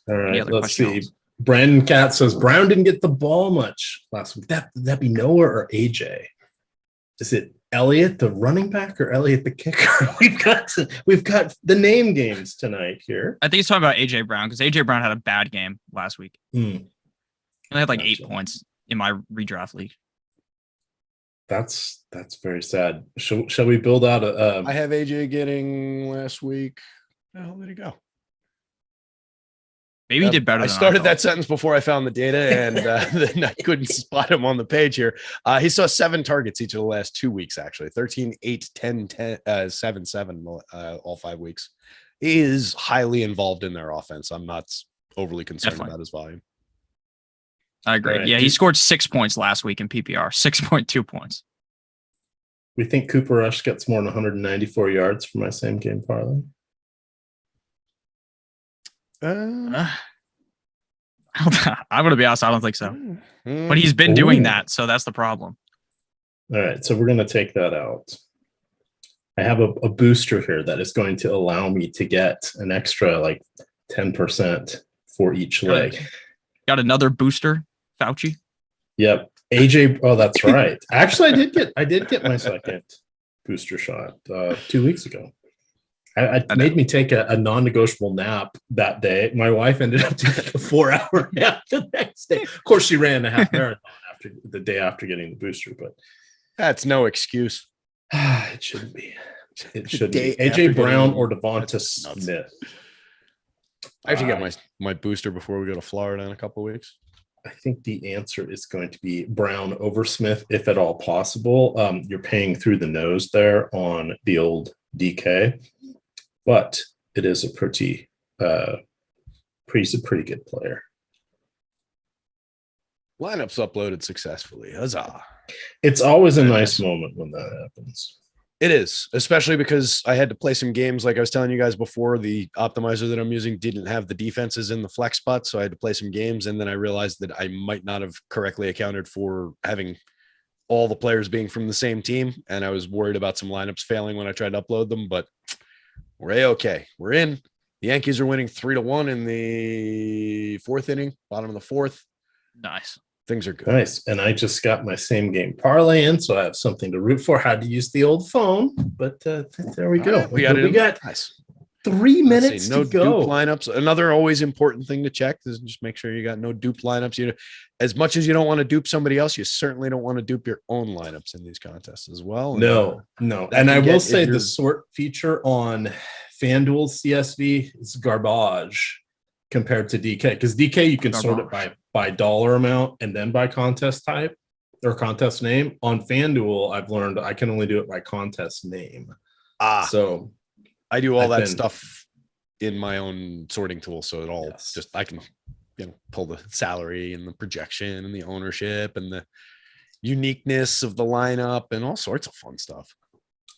All right, let's see. Brandon Cat says Brown didn't get the ball much last week. That be Noah or AJ? Is it Elliott, the running back, or Elliott, the kicker? We've got the name games tonight here. I think he's talking about AJ Brown because AJ Brown had a bad game last week. I had like 8 points in my redraft league. That's very sad. Shall we build out a? I have AJ getting last week. Where the hell did he go? Maybe he did better. I started that sentence before I found the data, and then I couldn't spot him on the page here. He saw 7 targets each of the last 2 weeks, actually 13, 8, 10, 10 7, 7, all 5 weeks. He is highly involved in their offense. I'm not overly concerned about his volume. I agree. Right. Yeah, he scored 6 points last week in PPR, 6.2 points. We think Cooper Rush gets more than 194 yards for my same game parlay. I'm going to be honest. I don't think so, but he's been doing that. So that's the problem. All right. So we're going to take that out. I have a booster here that is going to allow me to get an extra like 10% for each leg. Got another booster, Fauci. Yep. AJ. Oh, that's right. Actually, I did get my second booster shot 2 weeks ago. It made me take a non-negotiable nap that day. My wife ended up taking a 4-hour nap the next day. Of course, she ran a half marathon the day after getting the booster, but that's no excuse. It shouldn't be. It should be AJ Brown or Devonta Smith. I have to get my booster before we go to Florida in a couple of weeks. I think the answer is going to be Brown over Smith, if at all possible. You're paying through the nose there on the old DK. But it is a pretty good player. Lineups uploaded successfully. Huzzah. It's always a nice moment when that happens. It is, especially because I had to play some games. Like I was telling you guys before, the optimizer that I'm using didn't have the defenses in the flex spot. So I had to play some games. And then I realized that I might not have correctly accounted for having all the players being from the same team. And I was worried about some lineups failing when I tried to upload them, but we're A-okay. We're in. The Yankees are winning 3-1 in the fourth inning, bottom of the fourth. Nice. Things are good. Nice. And I just got my same game parlay in, so I have something to root for. Had to use the old phone, but there we go. Right, we got nice. 3 minutes no to go. dupe lineups. Another always important thing to check is just make sure you got no dupe lineups. You know, as much as you don't want to dupe somebody else, you certainly don't want to dupe your own lineups in these contests as well. No. And I will say the sort feature on FanDuel CSV is garbage compared to DK, because DK you can sort it by dollar amount and then by contest type or contest name. On FanDuel, I've learned I can only do it by contest name. So I do all that stuff in my own sorting tool, so it all just I can pull the salary and the projection and the ownership and the uniqueness of the lineup and all sorts of fun stuff.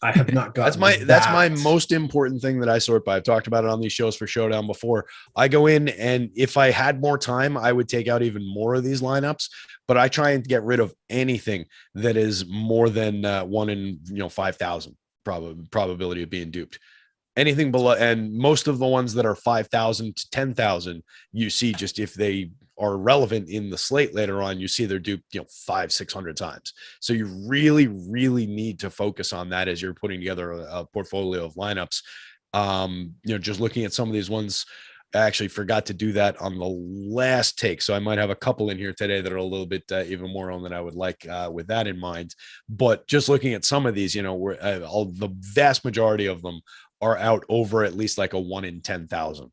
I have not got that's my most important thing that I sort by. I've talked about it on these shows for Showdown before. I go in, and if I had more time, I would take out even more of these lineups, but I try and get rid of anything that is more than 1 in 5,000 probability of being duped. Anything below, and most of the ones that are 5,000 to 10,000, you see just if they are relevant in the slate later on, you see they're duped 500-600 times. So you really, really need to focus on that as you're putting together a portfolio of lineups. Just looking at some of these ones, I actually forgot to do that on the last take, so I might have a couple in here today that are a little bit even more on than I would like with that in mind. But just looking at some of these, the vast majority of them are out over at least like a 1 in 10,000.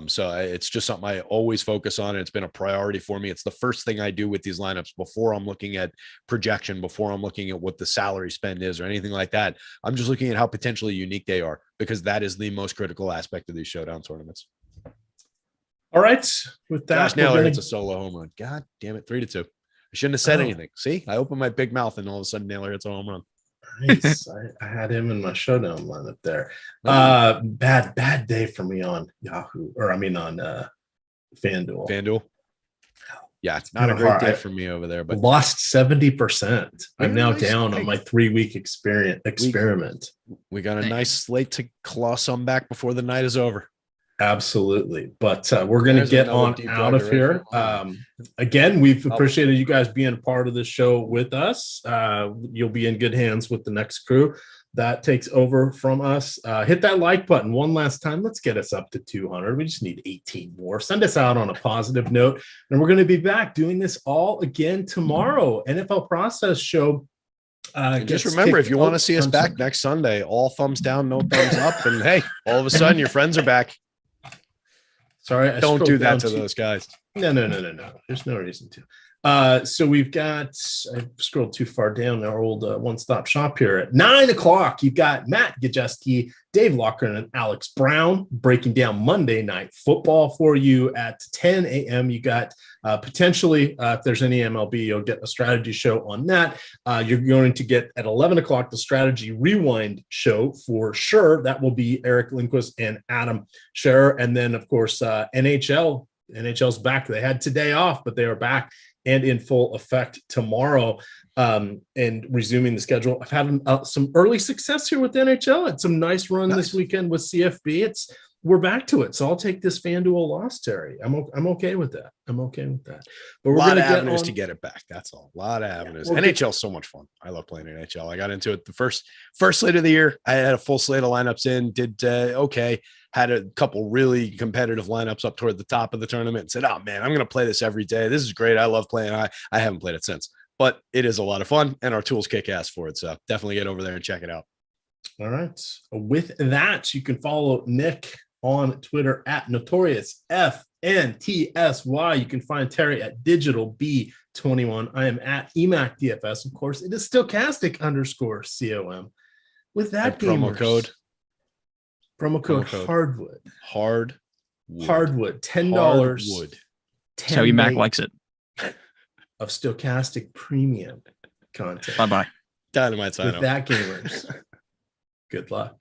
So it's just something I always focus on. It's been a priority for me. It's the first thing I do with these lineups before I'm looking at projection, before I'm looking at what the salary spend is or anything like that. I'm just looking at how potentially unique they are, because that is the most critical aspect of these Showdown tournaments. All right. With that, Josh Naylor hits a solo home run. God damn it. 3-2. I shouldn't have said anything. See, I opened my big mouth and all of a sudden Naylor hits a home run. Nice. I had him in my Showdown lineup there. Bad day for me on Yahoo, or I mean on FanDuel. Yeah, it's not a great day for me over there, but lost 70%. I'm now down on my 3-week experiment. We got a nice slate to claw some back before the night is over. Absolutely. But we're going to get on out of here. Again, we've appreciated you guys being a part of the show with us. You'll be in good hands with the next crew that takes over from us. Hit that like button one last time. Let's get us up to 200. We just need 18 more. Send us out on a positive note. And we're going to be back doing this all again tomorrow. NFL Process Show. Just remember, if you want to see us back next Sunday, all thumbs down, no thumbs up. And hey, all of a sudden your friends are back. Sorry, don't do that to those guys. No. There's no reason to. So we've got, I scrolled too far down our old one-stop shop here. At 9 o'clock, you've got Matt Gajeski, Dave Lochran, and Alex Brown breaking down Monday Night Football for you. At 10 a.m., you got potentially, if there's any MLB, you'll get a strategy show on that. You're going to get at 11 o'clock the Strategy Rewind show for sure. That will be Eric Lindquist and Adam Scherer. And then, of course, NHL's back. They had today off, but they are back and in full effect tomorrow, and resuming the schedule. I've had some early success here with NHL. Had some nice run this weekend with CFB. We're back to it. So I'll take this FanDuel loss, Terry. I'm okay with that. But we're going to get avenues to get it back. That's all. A lot of avenues. NHL is so much fun. I love playing NHL. I got into it the first slate of the year. I had a full slate of lineups in. Did okay. Had a couple really competitive lineups up toward the top of the tournament and said, oh man, I'm going to play this every day. This is great. I love playing. I haven't played it since, but it is a lot of fun and our tools kick ass for it. So definitely get over there and check it out. All right. With that, you can follow Nick on Twitter at Notorious FNTSY. You can find Terry at Digital B21. I am at EMac DFS. Of course, it is Stokastic _COM. With that, promo code Hardwood. Hardwood. $10. Hardwood. That's how EMac likes it. of Stokastic premium content. Bye-bye. Dynamite sign With off. that, gamers, good luck.